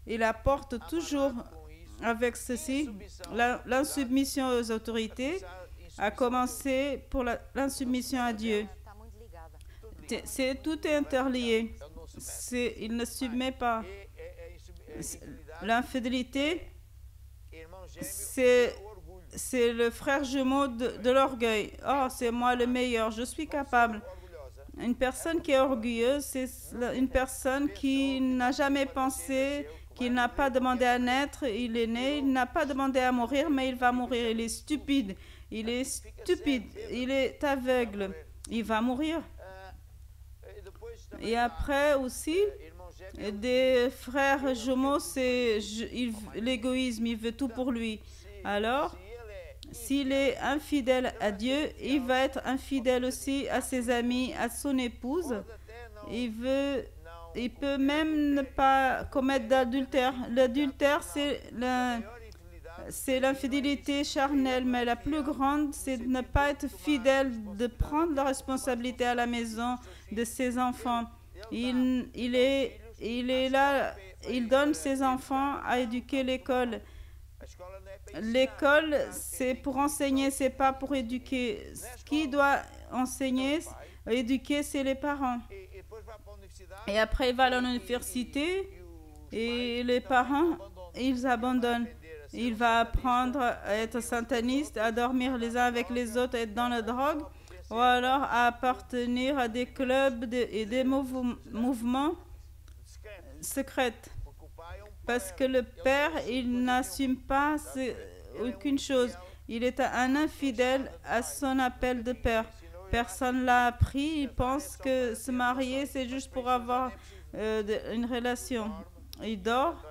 il apporte toujours avec ceci l'insoumission aux autorités, à commencer pour l'insoumission à Dieu. Tout est interlié. Il ne submet pas. L'infidélité, c'est le frère jumeau de l'orgueil. Oh, c'est moi le meilleur, je suis capable. Une personne qui est orgueilleuse, c'est une personne qui n'a jamais pensé, qui n'a pas demandé à naître, il est né, il n'a pas demandé à mourir, mais il va mourir. Il est stupide, il est aveugle, il va mourir. Et après aussi, des frères jumeaux, c'est l'égoïsme, il veut tout pour lui. Alors, s'il est infidèle à Dieu, il va être infidèle aussi à ses amis, à son épouse. Il peut même ne pas commettre d'adultère. L'adultère, c'est c'est l'infidélité charnelle, mais la plus grande, c'est de ne pas être fidèle, de prendre la responsabilité à la maison de ses enfants. Il est là, il donne ses enfants à éduquer l'école. L'école, c'est pour enseigner, c'est pas pour éduquer. Qui doit enseigner, éduquer, c'est les parents. Et après, il va à l'université et les parents, ils abandonnent. Il va apprendre à être sataniste, à dormir les uns avec les autres, à être dans la drogue, ou alors à appartenir à des clubs et des mouvements secrets. Parce que le père, il n'assume pas aucune chose. Il est un infidèle à son appel de père. Personne ne l'a appris. Il pense que se marier, c'est juste pour avoir une relation. Il dort,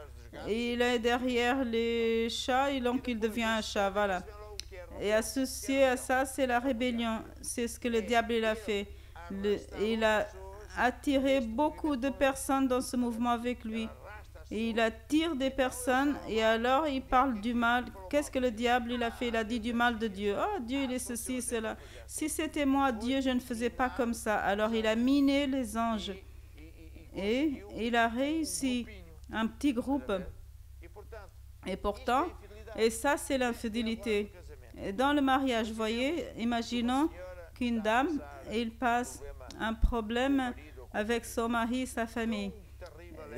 il est derrière les chats, et donc il devient un chat. Voilà. Et associé à ça, c'est la rébellion. C'est ce que le diable il a fait. Il a attiré beaucoup de personnes dans ce mouvement avec lui. Et il attire des personnes et alors il parle du mal. Qu'est-ce que le diable il a fait? Il a dit du mal de Dieu. Oh, Dieu il est ceci, cela. Si c'était moi, Dieu, je ne faisais pas comme ça. Alors il a miné les anges. Et il a réussi un petit groupe. Et pourtant, et ça c'est l'infidélité. Dans le mariage, vous voyez, imaginons qu'une dame, il passe un problème avec son mari et sa famille.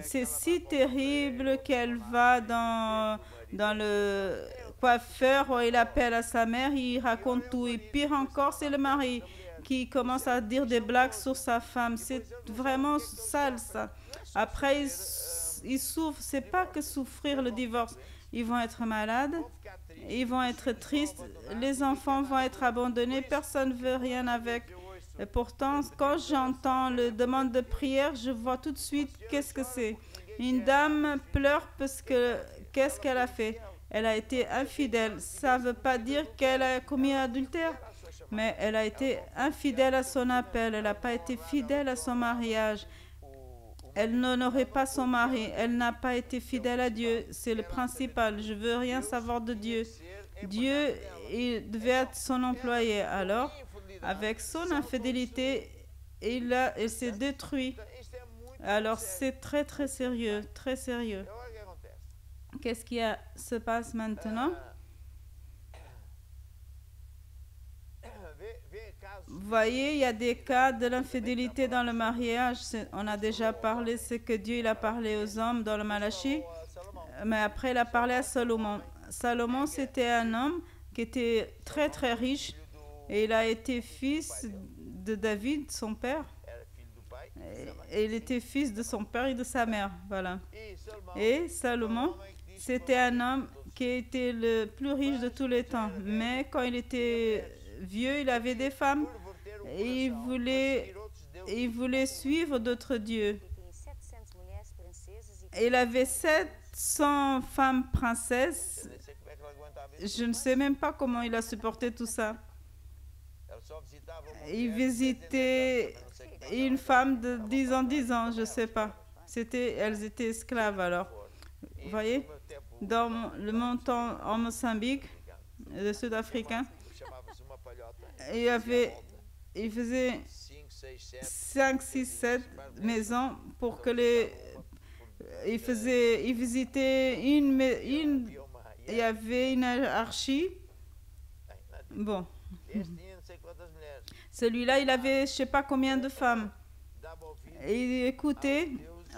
C'est si terrible qu'elle va dans le coiffeur, où il appelle à sa mère, il raconte tout. Et pire encore, c'est le mari qui commence à dire des blagues sur sa femme. C'est vraiment sale, ça. Après, ils souffrent. C'est pas que souffrir le divorce. Ils vont être malades, ils vont être tristes, les enfants vont être abandonnés, personne ne veut rien avec. Et pourtant, quand j'entends le demande de prière, je vois tout de suite qu'est-ce que c'est. Une dame pleure parce que qu'est-ce qu'elle a fait? Elle a été infidèle. Ça ne veut pas dire qu'elle a commis un adultère, mais elle a été infidèle à son appel. Elle n'a pas été fidèle à son mariage. Elle n'honorait pas son mari. Elle n'a pas été fidèle à Dieu. C'est le principal. Je ne veux rien savoir de Dieu. Dieu, il devait être son employé. Alors, avec son infidélité, il s'est détruit. Alors, c'est très, très sérieux. Très sérieux. Qu'est-ce qui se passe maintenant? Vous voyez, il y a des cas de l'infidélité dans le mariage. On a déjà parlé, c'est que Dieu il a parlé aux hommes dans le Malachie, mais après il a parlé à Salomon. Salomon, c'était un homme qui était très très riche et il a été fils de David, son père. Et il était fils de son père et de sa mère, voilà. Et Salomon, c'était un homme qui était le plus riche de tous les temps, mais quand il était vieux, il avait des femmes et il voulait suivre d'autres dieux. Il avait 700 femmes princesses. Je ne sais même pas comment il a supporté tout ça. Il visitait une femme de 10 ans, je ne sais pas. Elles étaient esclaves alors. Vous voyez, dans le montant en Mozambique, le Sud-Africain, il faisait 5, 6, 7 maisons pour que il visitait il y avait une hiérarchie. Bon. Celui-là, il avait je ne sais pas combien de femmes. Et il écoutait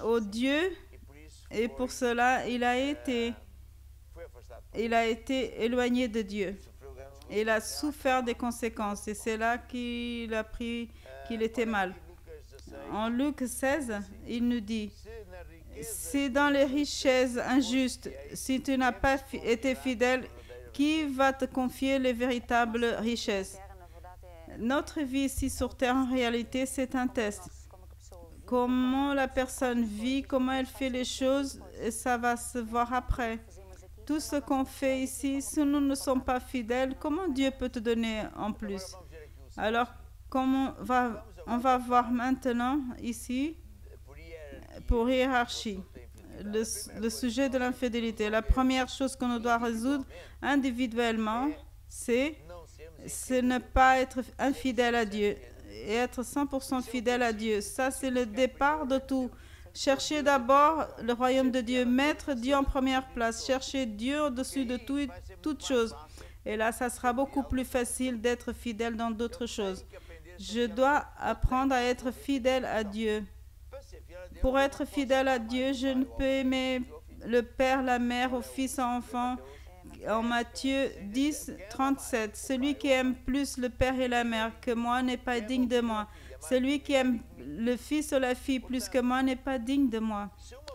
au Dieu et pour cela, il a été éloigné de Dieu. Il a souffert des conséquences et c'est là qu'il a appris qu'il était mal. En Luc 16, il nous dit, si dans les richesses injustes, si tu n'as pas été fidèle, qui va te confier les véritables richesses? Notre vie ici sur Terre, en réalité, c'est un test. Comment la personne vit, comment elle fait les choses, et ça va se voir après. Tout ce qu'on fait ici, si nous ne sommes pas fidèles, comment Dieu peut te donner en plus? Alors, on va voir maintenant ici, pour hiérarchie. le sujet de l'infidélité. La première chose qu'on doit résoudre individuellement, c'est ne pas être infidèle à Dieu et être 100% fidèle à Dieu. Ça, c'est le départ de tout. Cherchez d'abord le royaume de Dieu, mettre Dieu en première place, chercher Dieu au-dessus de tout, toute chose. Et là, ça sera beaucoup plus facile d'être fidèle dans d'autres choses. Je dois apprendre à être fidèle à Dieu. Pour être fidèle à Dieu, je ne peux aimer le père, la mère, au fils, à l'enfant. En Matthieu 10, 37, celui qui aime plus le père et la mère que moi n'est pas digne de moi. Celui qui aime le fils ou la fille plus que moi n'est pas digne de moi.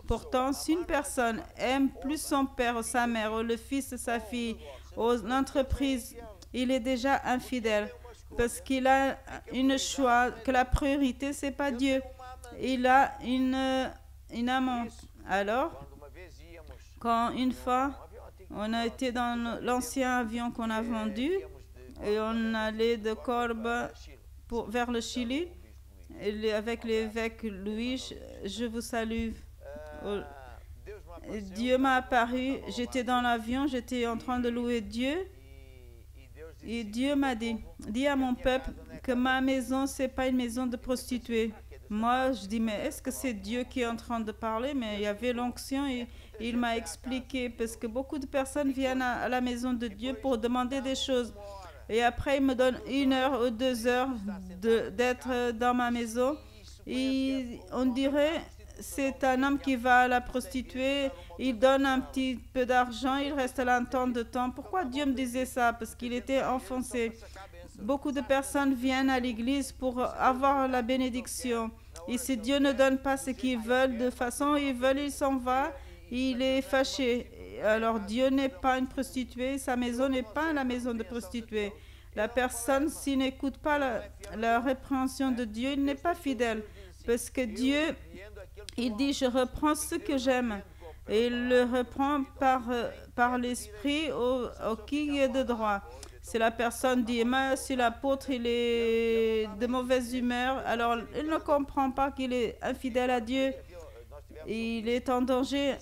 Pourtant, si une personne aime plus son père ou sa mère ou le fils ou sa fille ou l'entreprise, il est déjà infidèle parce qu'il a une choix que la priorité, c'est pas Dieu. Il a une amante. Alors, quand une fois, on a été dans l'ancien avion qu'on a vendu et on allait de Corbe vers le Chili avec l'évêque Louis. Je vous salue. Dieu m'a apparu, j'étais dans l'avion, j'étais en train de louer Dieu et Dieu m'a dit, dis à mon peuple que ma maison, c'est pas une maison de prostituées. Moi, je dis, mais est-ce que c'est Dieu qui est en train de parler? Mais il y avait l'onction et il m'a expliqué, parce que beaucoup de personnes viennent à la maison de Dieu pour demander des choses. Et après, il me donne 1 heure ou 2 heures d'être dans ma maison. Et on dirait, c'est un homme qui va à la prostituée, il donne un petit peu d'argent, il reste là un temps de temps. Pourquoi Dieu me disait ça? Parce qu'il était enfoncé. Beaucoup de personnes viennent à l'église pour avoir la bénédiction. Et si Dieu ne donne pas ce qu'ils veulent, de façon ils veulent, il s'en va, il est fâché. Alors Dieu n'est pas une prostituée, sa maison n'est pas la maison de prostituée. La personne, s'il n'écoute pas la répréhension de Dieu, il n'est pas fidèle. Parce que Dieu, il dit, je reprends ce que j'aime. Et il le reprend par l'esprit au qui est de droit. Si la personne dit, mais si l'apôtre il est de mauvaise humeur, alors il ne comprend pas qu'il est infidèle à Dieu. Il est en danger.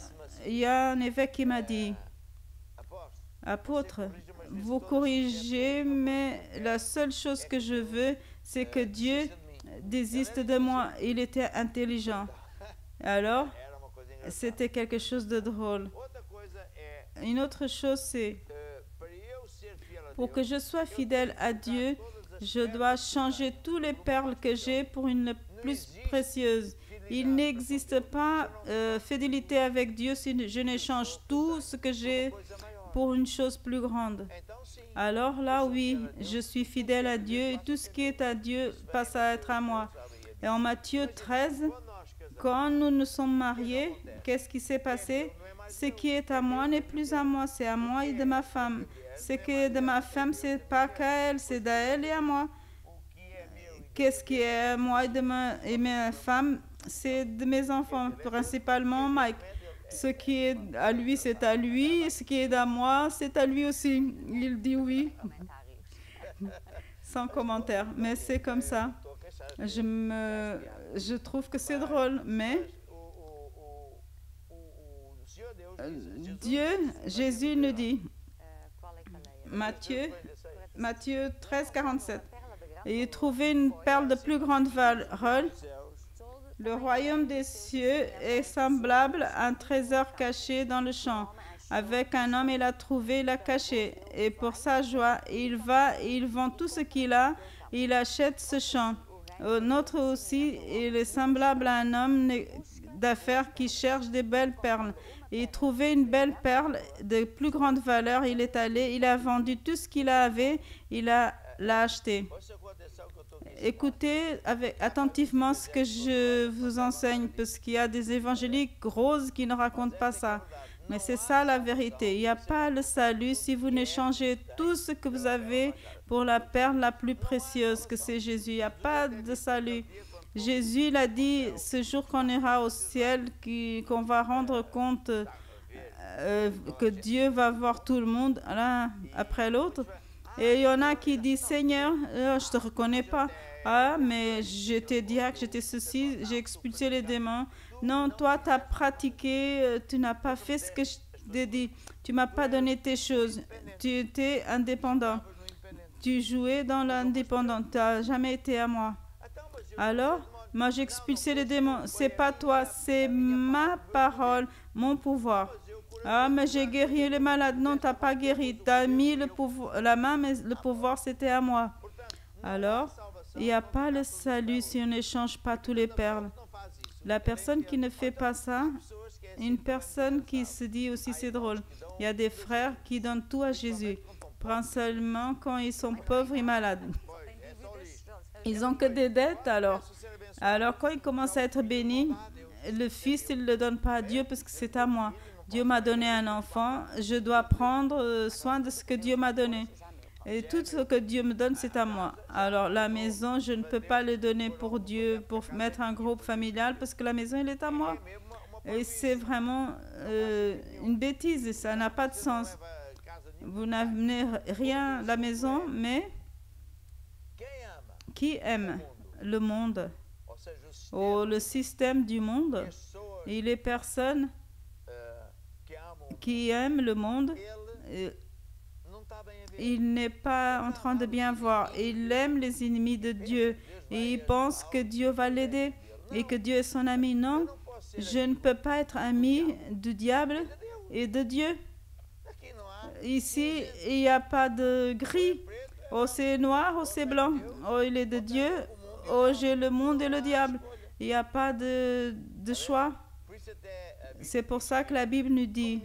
Il y a un évêque qui m'a dit, apôtre, vous corrigez, mais la seule chose que je veux, c'est que Dieu désiste de moi. Il était intelligent. Alors, c'était quelque chose de drôle. Une autre chose, c'est pour que je sois fidèle à Dieu, je dois changer toutes les perles que j'ai pour une plus précieuse. Il n'existe pas fidélité avec Dieu si je n'échange tout ce que j'ai pour une chose plus grande. Alors là, oui, je suis fidèle à Dieu et tout ce qui est à Dieu passe à être à moi. Et en Matthieu 13, quand nous nous sommes mariés, qu'est-ce qui s'est passé? Ce qui est à moi n'est plus à moi, c'est à moi et de ma femme. Ce qui est de ma femme, c'est pas qu'à elle, c'est d'à elle et à moi. Qu'est-ce qui est à moi et ma femme? C'est de mes enfants, principalement Mike. Ce qui est à lui, c'est à lui, et ce qui est à moi, c'est à lui aussi. Il dit oui, sans commentaire, mais c'est comme ça. Je trouve que c'est drôle, mais Dieu, Jésus nous dit, Matthieu 13, 47, et il trouvait une perle de plus grande valeur. Le royaume des cieux est semblable à un trésor caché dans le champ. Avec un homme, il a trouvé, il l'a caché. Et pour sa joie, il va et il vend tout ce qu'il a, et il achète ce champ. Notre aussi, il est semblable à un homme d'affaires qui cherche des belles perles. Et il trouvait une belle perle de plus grande valeur. Il est allé, il a vendu tout ce qu'il avait, l'a acheté. Écoutez attentivement ce que je vous enseigne, parce qu'il y a des évangéliques roses qui ne racontent pas ça. Mais c'est ça la vérité. Il n'y a pas le salut si vous n'échangez tout ce que vous avez pour la perle la plus précieuse que c'est Jésus. Il n'y a pas de salut. Jésus l'a dit, ce jour qu'on ira au ciel, qu'on va rendre compte que Dieu va voir tout le monde l'un après l'autre. Et il y en a qui disent, Seigneur, je ne te reconnais pas. Ah, mais j'étais diacre, j'étais ceci, j'ai expulsé les démons. Non, toi, tu as pratiqué, tu n'as pas fait ce que je t'ai dit. Tu m'as pas donné tes choses. Tu étais indépendant. Tu jouais dans l'indépendant. Tu n'as jamais été à moi. Alors, moi, j'ai expulsé les démons. C'est pas toi, c'est ma parole, mon pouvoir. Ah, mais j'ai guéri les malades. Non, tu n'as pas guéri. Tu as mis le pouvoir, la main, mais le pouvoir, c'était à moi. Alors, il n'y a pas le salut si on n'échange pas tous les perles. La personne qui ne fait pas ça, une personne qui se dit aussi, c'est drôle, il y a des frères qui donnent tout à Jésus, principalement quand ils sont pauvres et malades. Ils n'ont que des dettes alors. Alors quand ils commencent à être bénis, le fils, il ne le donne pas à Dieu parce que c'est à moi. Dieu m'a donné un enfant, je dois prendre soin de ce que Dieu m'a donné. Et tout ce que Dieu me donne, c'est à moi. Alors, la maison, je ne peux pas le donner pour Dieu, pour mettre un groupe familial, parce que la maison, elle est à moi. Et c'est vraiment une bêtise, ça n'a pas de sens. Vous n'amenez rien à la maison, mais qui aime le monde, ou le système du monde, et les personnes qui aiment le monde, il n'est pas en train de bien voir. Il aime les ennemis de Dieu et il pense que Dieu va l'aider et que Dieu est son ami. Non, je ne peux pas être ami du diable et de Dieu. Ici, il n'y a pas de gris. Oh, c'est noir, oh, c'est blanc. Oh, il est de Dieu. Oh, j'ai le monde et le diable. Il n'y a pas de choix. C'est pour ça que la Bible nous dit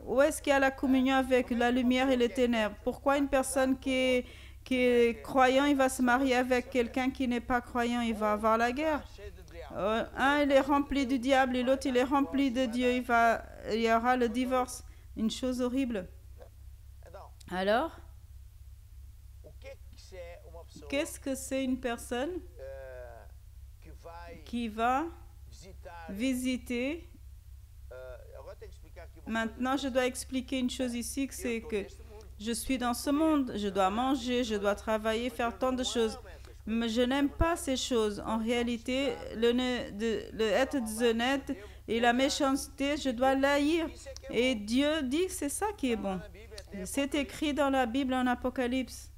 où est-ce qu'il y a la communion avec la lumière et les ténèbres? Pourquoi une personne qui est croyant, il va se marier avec quelqu'un qui n'est pas croyant, il va avoir la guerre? Un, il est rempli du diable et l'autre, il est rempli de Dieu. Il y aura le divorce. Une chose horrible. Alors, qu'est-ce que c'est une personne qui va visiter? Maintenant, je dois expliquer une chose ici, que c'est que je suis dans ce monde, je dois manger, je dois travailler, faire tant de choses. Mais je n'aime pas ces choses. En réalité, le être honnête et la méchanceté, je dois l'haïr. Et Dieu dit que c'est ça qui est bon. C'est écrit dans la Bible en Apocalypse.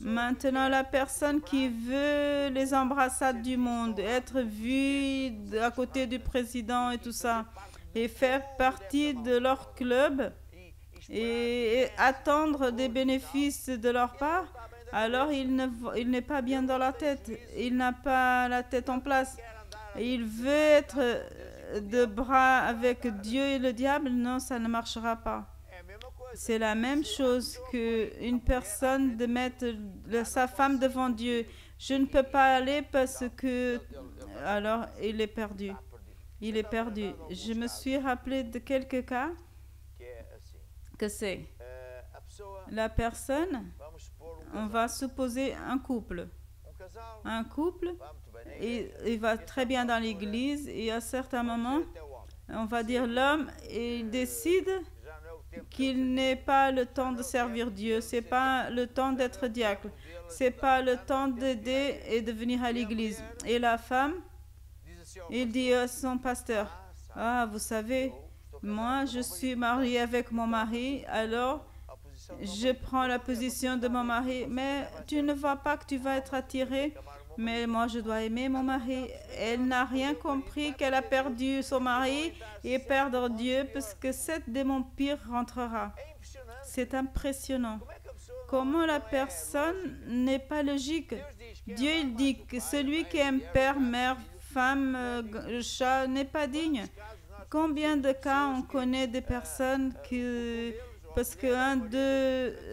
Maintenant, la personne qui veut les embrassades du monde, être vue à côté du président et tout ça, et faire partie de leur club et attendre des bénéfices de leur part, alors il n'est pas bien dans la tête. Il n'a pas la tête en place. Il veut être de bras avec Dieu et le diable. Non, ça ne marchera pas. C'est la même chose qu'une personne de mettre sa femme devant Dieu. Je ne peux pas aller parce que... Alors, il est perdu. Il est perdu. Je me suis rappelé de quelques cas que c'est la personne, on va supposer un couple. Un couple, il va très bien dans l'église et à certains moments, on va dire l'homme, il décide qu'il n'est pas le temps de servir Dieu, c'est pas le temps d'être diacre, c'est pas le temps d'aider et de venir à l'église. Et la femme, il dit à son pasteur, « Ah, vous savez, moi, je suis mariée avec mon mari, alors je prends la position de mon mari. Mais tu ne vois pas que tu vas être attiré? Mais moi, je dois aimer mon mari. » Elle n'a rien compris qu'elle a perdu son mari et perdre Dieu parce que cette démon pire rentrera. C'est impressionnant. Comment la personne n'est pas logique? Dieu, il dit que celui qui aime père, mère, femme, chat n'est pas digne. Combien de cas on connaît des personnes qui, parce que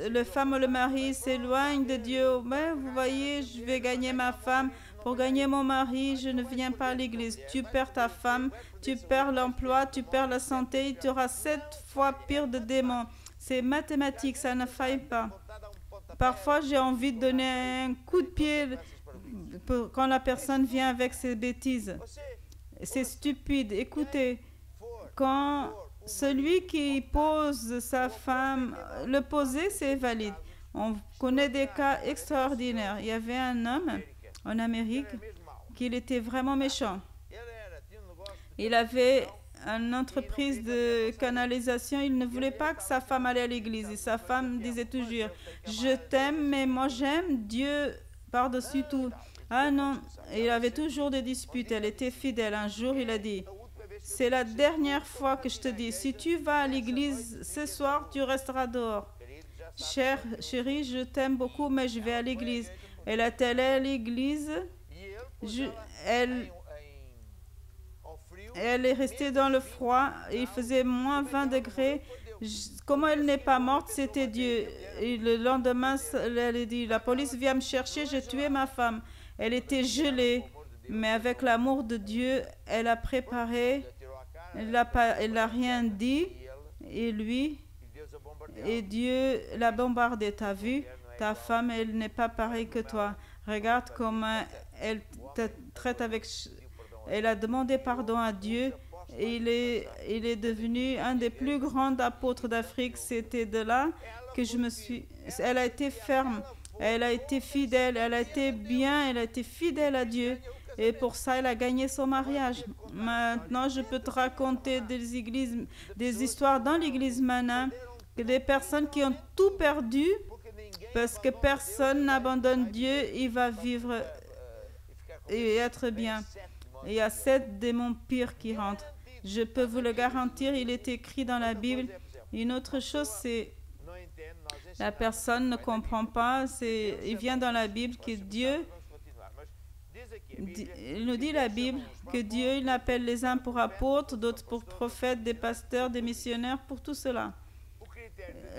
le femme ou le mari s'éloigne de Dieu, mais vous voyez, je vais gagner ma femme, pour gagner mon mari, je ne viens pas à l'église. Tu perds ta femme, tu perds l'emploi, tu perds la santé, tu auras 7 fois pire de démons. C'est mathématique, ça ne faille pas. Parfois, j'ai envie de donner un coup de pied quand la personne vient avec ses bêtises. C'est stupide. Écoutez, quand celui qui pose sa femme, le poser, c'est valide. On connaît des cas extraordinaires. Il y avait un homme en Amérique qui était vraiment méchant. Il avait une entreprise de canalisation. Il ne voulait pas que sa femme allait à l'église. Et sa femme disait toujours, je t'aime, mais moi j'aime Dieu par-dessus tout. Ah non, il avait toujours des disputes. Elle était fidèle. Un jour, il a dit, c'est la dernière fois que je te dis, si tu vas à l'église ce soir, tu resteras dehors. Chérie, je t'aime beaucoup, mais je vais à l'église. Elle est allée à l'église. Elle est restée dans le froid. Il faisait moins 20 degrés. Comment elle n'est pas morte, c'était Dieu. Et le lendemain, elle a dit, la police vient me chercher, j'ai tué ma femme. Elle était gelée. Mais avec l'amour de Dieu, elle a préparé. Elle n'a rien dit. Et lui... Et Dieu l'a bombardée. T'as vu, ta femme, elle n'est pas pareille que toi. Regarde comment elle te traite avec... Elle a demandé pardon à Dieu. Et il est devenu un des plus grands apôtres d'Afrique. C'était de là que je me suis... Elle a été ferme. Elle a été fidèle. Elle a été bien. Elle a été fidèle à Dieu. Et pour ça, elle a gagné son mariage. Maintenant, je peux te raconter des histoires dans l'église Mana. Des personnes qui ont tout perdu parce que personne n'abandonne Dieu, il va vivre et être bien. Il y a 7 démons pires qui rentrent. Je peux vous le garantir, il est écrit dans la Bible. Une autre chose, c'est la personne ne comprend pas. Il vient dans la Bible que Dieu, il nous dit la Bible que Dieu, il appelle les uns pour apôtres, d'autres pour prophètes, des pasteurs, des missionnaires, pour tout cela.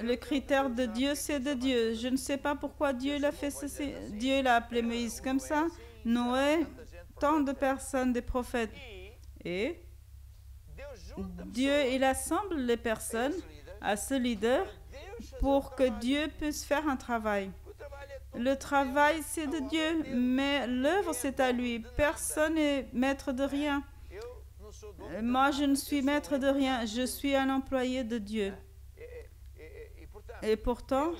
Le critère de Dieu, c'est de Dieu. Je ne sais pas pourquoi Dieu l'a fait ceci. Dieu l'a appelé Moïse comme ça. Noé, tant de personnes, des prophètes. Et Dieu, il assemble les personnes à ce leader pour que Dieu puisse faire un travail. Le travail, c'est de Dieu, mais l'œuvre, c'est à lui. Personne n'est maître de rien. Moi, je ne suis maître de rien. Je suis un employé de Dieu. Et pourtant,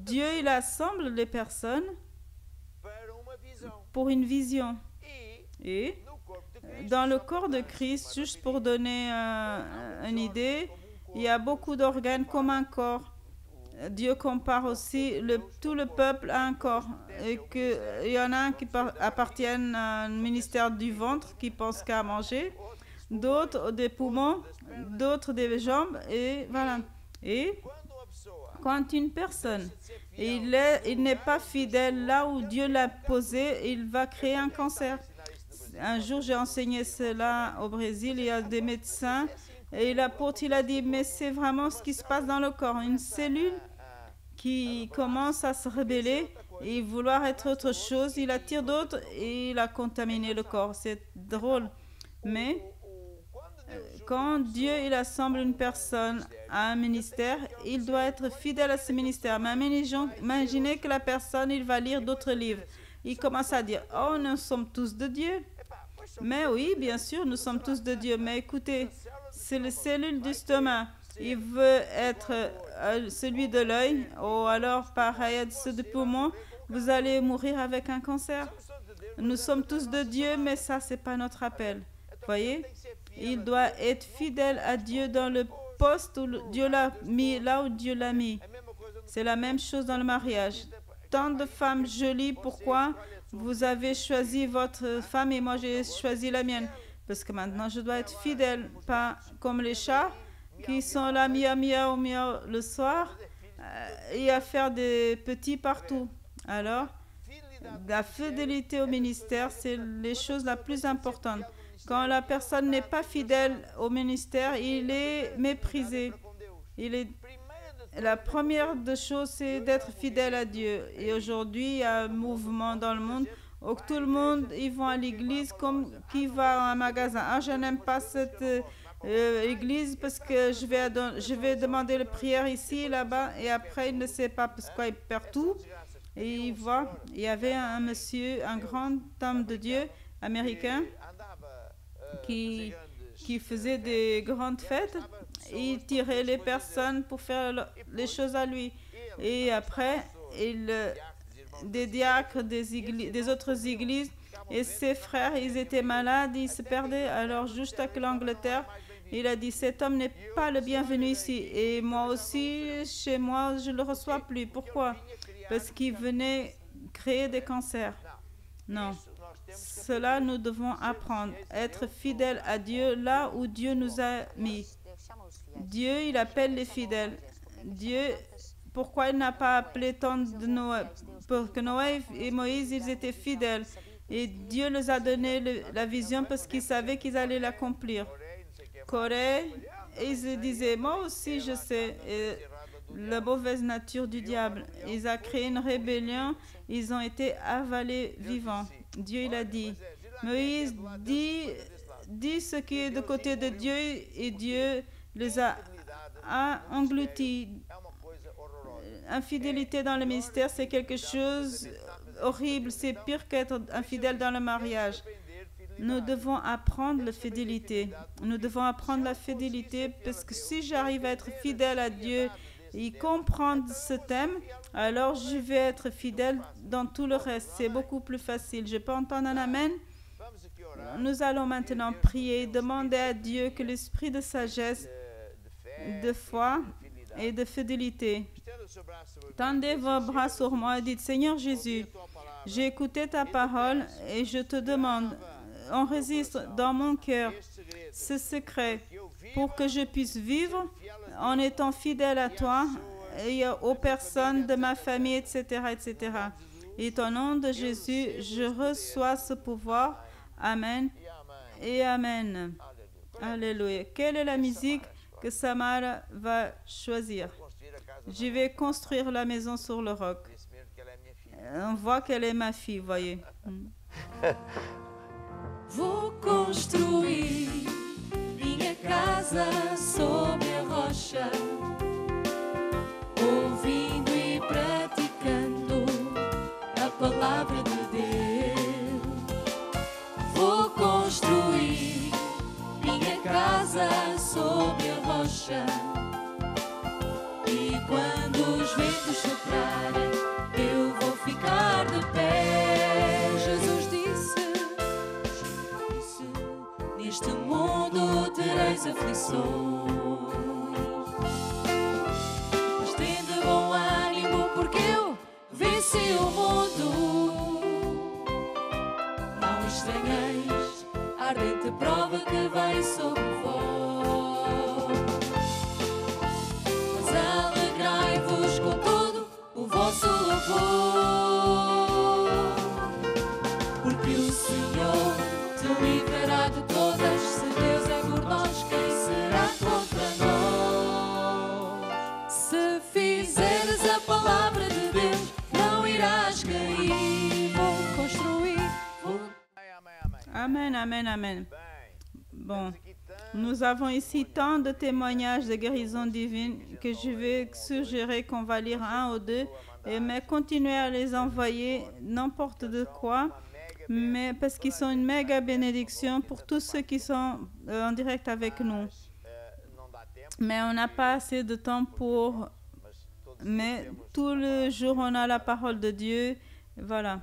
Dieu, il assemble les personnes pour une vision. Et dans le corps de Christ, juste pour donner une idée, il y a beaucoup d'organes comme un corps. Dieu compare aussi tout le peuple à un corps. Et qu'il y en a un qui appartiennent à un ministère du ventre, qui pense qu'à manger, d'autres des poumons, d'autres des jambes, et voilà. Et quand une personne, il n'est pas fidèle là où Dieu l'a posé, il va créer un cancer. Un jour, j'ai enseigné cela au Brésil. Il y a des médecins et l'apôtre, il a dit, mais c'est vraiment ce qui se passe dans le corps. Une cellule qui commence à se rebeller et vouloir être autre chose, il attire d'autres et il a contaminé le corps. C'est drôle. Mais quand Dieu il assemble une personne à un ministère, il doit être fidèle à ce ministère. Mais imaginez que la personne, il va lire d'autres livres. Il commence à dire, oh, nous sommes tous de Dieu. Mais oui, bien sûr, nous sommes tous de Dieu. Mais écoutez, c'est les cellules du stomac. Il veut être celui de l'œil, ou alors pareil à ceux du poumon. Vous allez mourir avec un cancer. Nous sommes tous de Dieu, mais ça, c'est pas notre appel. Voyez? Il doit être fidèle à Dieu dans le poste où Dieu l'a mis, là où Dieu l'a mis. C'est la même chose dans le mariage. Tant de femmes jolies, pourquoi vous avez choisi votre femme et moi j'ai choisi la mienne? Parce que maintenant je dois être fidèle, pas comme les chats qui sont là miaou miaou miaou le soir et à faire des petits partout. Alors, la fidélité au ministère, c'est les choses la plus importante. Quand la personne n'est pas fidèle au ministère, il est méprisé. La première des choses, c'est d'être fidèle à Dieu. Et aujourd'hui, il y a un mouvement dans le monde où tout le monde, ils vont à l'église comme qui va à un magasin. Ah, je n'aime pas cette église parce que je vais demander la prière ici, là-bas, et après, il ne sait pas pourquoi il perd tout. Et il voit, il y avait un monsieur, un grand homme de Dieu américain qui faisait des grandes fêtes. Il tirait les personnes pour faire les choses à lui. Et après, des diacres des autres églises, et ses frères, ils étaient malades, ils se perdaient. Alors, juste avec l'Angleterre, il a dit, cet homme n'est pas le bienvenu ici. Et moi aussi, chez moi, je ne le reçois plus. Pourquoi? Parce qu'il venait créer des cancers. Non. Cela, nous devons apprendre. Être fidèles à Dieu là où Dieu nous a mis. Dieu, il appelle les fidèles. Dieu, pourquoi il n'a pas appelé tant de Noé? Pour que Noé et Moïse, ils étaient fidèles. Et Dieu nous a donné la vision parce qu'il savait qu'ils allaient l'accomplir. Corée, et ils se disaient, moi aussi je sais, et la mauvaise nature du diable. Ils ont créé une rébellion, ils ont été avalés vivants. Dieu, il a dit, Moïse, dis ce qui est de côté de Dieu, et Dieu les a engloutis. Infidélité dans le ministère, c'est quelque chose horrible, c'est pire qu'être infidèle dans le mariage. Nous devons apprendre la fidélité. Nous devons apprendre la fidélité parce que si j'arrive à être fidèle à Dieu et comprendre ce thème, alors je vais être fidèle dans tout le reste. C'est beaucoup plus facile. Je peux entendre un amen? Nous allons maintenant prier, demander à Dieu que l'esprit de sagesse, de foi et de fidélité. Tendez vos bras sur moi et dites, Seigneur Jésus, j'ai écouté ta parole et je te demande, enregistre dans mon cœur ce secret pour que je puisse vivre en étant fidèle à toi et aux personnes de ma famille, etc., etc. Et au nom de Jésus, je reçois ce pouvoir. Amen et Amen. Alléluia. Quelle est la musique que Samara va choisir? Je vais construire la maison sur le roc. On voit qu'elle est ma fille, voyez. Vou construir minha casa sobre a rocha, ouvindo e praticando a palavra de Deus. Vou construir minha casa sobre a rocha, e quando os ventos soprarem, eu vou ficar de pé. Jesus disse, neste mundo tereis aflições, mas tende bom ânimo, porque eu venci o mundo. Não estranheis a ardente prova que vem sobre vós, mas alegrai-vos com todo o vosso louvor, porque o Senhor te livrará de todas. Se Deus é por nós, quem será contra nós? Se fizeres a palavra de Deus, não irás cair. Vou construir. Amen, amen, amen. Bon, nous avons ici tant de témoignages de guérison divine que je vais suggérer qu'on va lire un ou deux, mais continuer à les envoyer n'importe de quoi, mais parce qu'ils sont une méga bénédiction pour tous ceux qui sont en direct avec nous. Mais on n'a pas assez de temps pour... Mais tout le jour, on a la parole de Dieu. Voilà.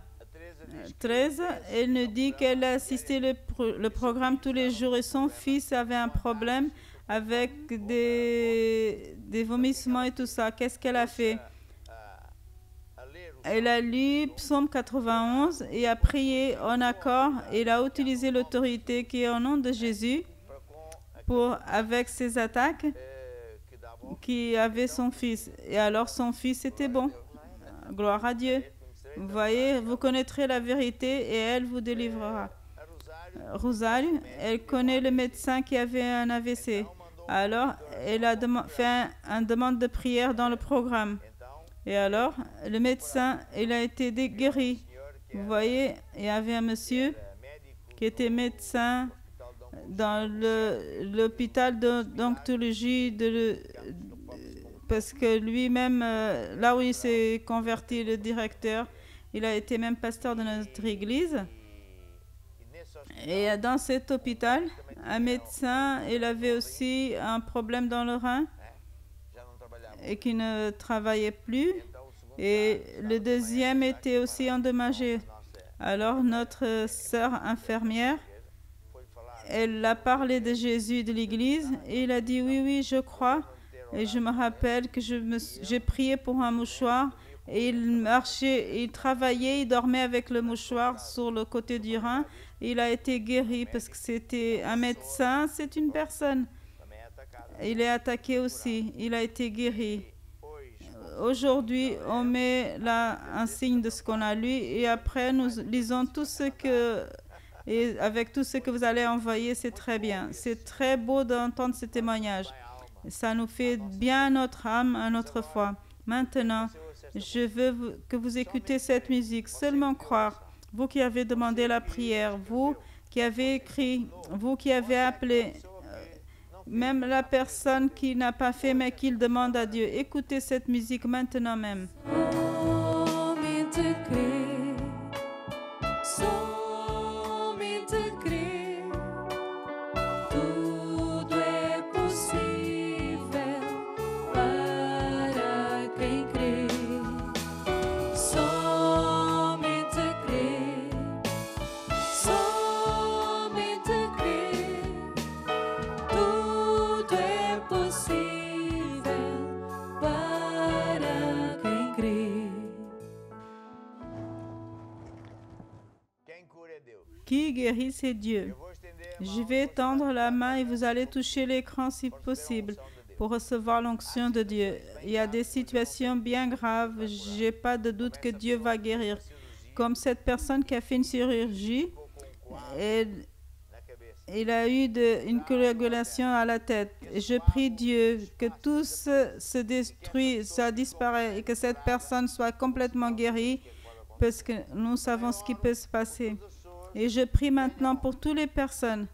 13, elle nous dit qu'elle a assisté le programme tous les jours et son fils avait un problème avec des vomissements et tout ça. Qu'est-ce qu'elle a fait? Elle a lu Psaume 91 et a prié en accord. Elle a utilisé l'autorité qui est au nom de Jésus avec ses attaques qui avait son fils. Et alors son fils était bon. Gloire à Dieu. Vous voyez, vous connaîtrez la vérité et elle vous délivrera. Rosalie, elle connaît le médecin qui avait un AVC. Alors, elle a fait une demande de prière dans le programme. Et alors, le médecin, il a été guéri. Vous voyez, il y avait un monsieur qui était médecin dans l'hôpital d'oncologie parce que lui-même, là où il s'est converti, le directeur, il a été même pasteur de notre église. Et dans cet hôpital, un médecin, il avait aussi un problème dans le rein et qui ne travaillait plus. Et le deuxième était aussi endommagé. Alors notre sœur infirmière, elle a parlé de Jésus de l'église et il a dit oui, oui, je crois. Et je me rappelle que j'ai prié pour un mouchoir et il marchait, il travaillait, il dormait avec le mouchoir sur le côté du rein. Il a été guéri parce que c'était un médecin, c'est une personne. Il est attaqué aussi, il a été guéri. Aujourd'hui, on met là un signe de ce qu'on a lu et après nous lisons tout ce que, et avec tout ce que vous allez envoyer, c'est très bien. C'est très beau d'entendre ces témoignages. Ça nous fait bien à notre âme, à notre foi. Maintenant, je veux que vous écoutez cette musique. Seulement croire. Vous qui avez demandé la prière, vous qui avez écrit, vous qui avez appelé, même la personne qui n'a pas fait mais qui le demande à Dieu. Écoutez cette musique maintenant même. Qui guérit, c'est Dieu. Je vais tendre la main et vous allez toucher l'écran si possible pour recevoir l'onction de Dieu. Il y a des situations bien graves, je n'ai pas de doute que Dieu va guérir. Comme cette personne qui a fait une chirurgie, il a eu une coagulation à la tête. Je prie Dieu que tout se détruit, ça disparaît et que cette personne soit complètement guérie parce que nous savons ce qui peut se passer. Et je prie maintenant pour toutes les personnes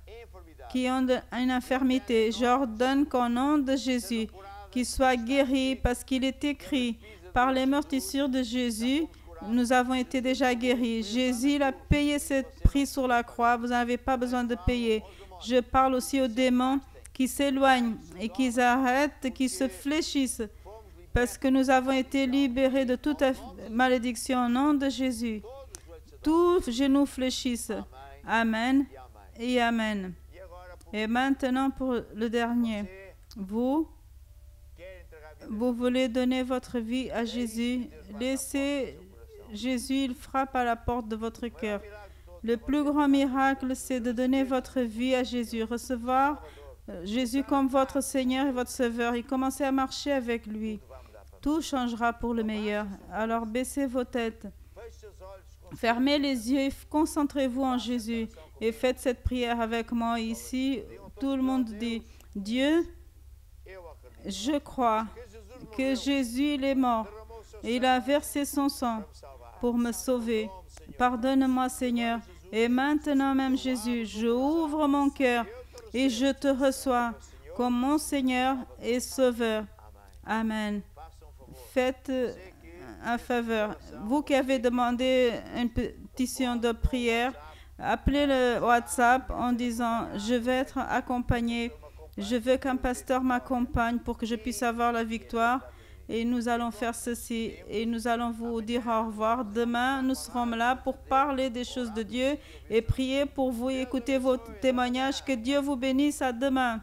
qui ont une infirmité. J'ordonne qu'au nom de Jésus, qu'ils soient guéris parce qu'il est écrit, par les meurtrissures de Jésus, nous avons été déjà guéris. Jésus il a payé ce prix sur la croix. Vous n'avez pas besoin de payer. Je parle aussi aux démons qui s'éloignent et qui arrêtent, qui se fléchissent parce que nous avons été libérés de toute malédiction au nom de Jésus. Tous genoux fléchissent. Amen et Amen. Et maintenant pour le dernier. Vous voulez donner votre vie à Jésus. Laissez Jésus, il frappe à la porte de votre cœur. Le plus grand miracle, c'est de donner votre vie à Jésus. Recevoir Jésus comme votre Seigneur et votre Sauveur et commencer à marcher avec lui. Tout changera pour le meilleur. Alors baissez vos têtes. Fermez les yeux et concentrez-vous en Jésus et faites cette prière avec moi ici. Tout le monde dit, Dieu, je crois que Jésus il est mort et il a versé son sang pour me sauver. Pardonne-moi Seigneur. Et maintenant même Jésus, je ouvre mon cœur et je te reçois comme mon Seigneur et Sauveur. Amen. Faites en faveur. Vous qui avez demandé une pétition de prière, appelez le WhatsApp en disant « Je vais être accompagné, je veux qu'un pasteur m'accompagne pour que je puisse avoir la victoire. » Et nous allons faire ceci et nous allons vous dire au revoir. Demain, nous serons là pour parler des choses de Dieu et prier pour vous et écouter vos témoignages. Que Dieu vous bénisse. À demain.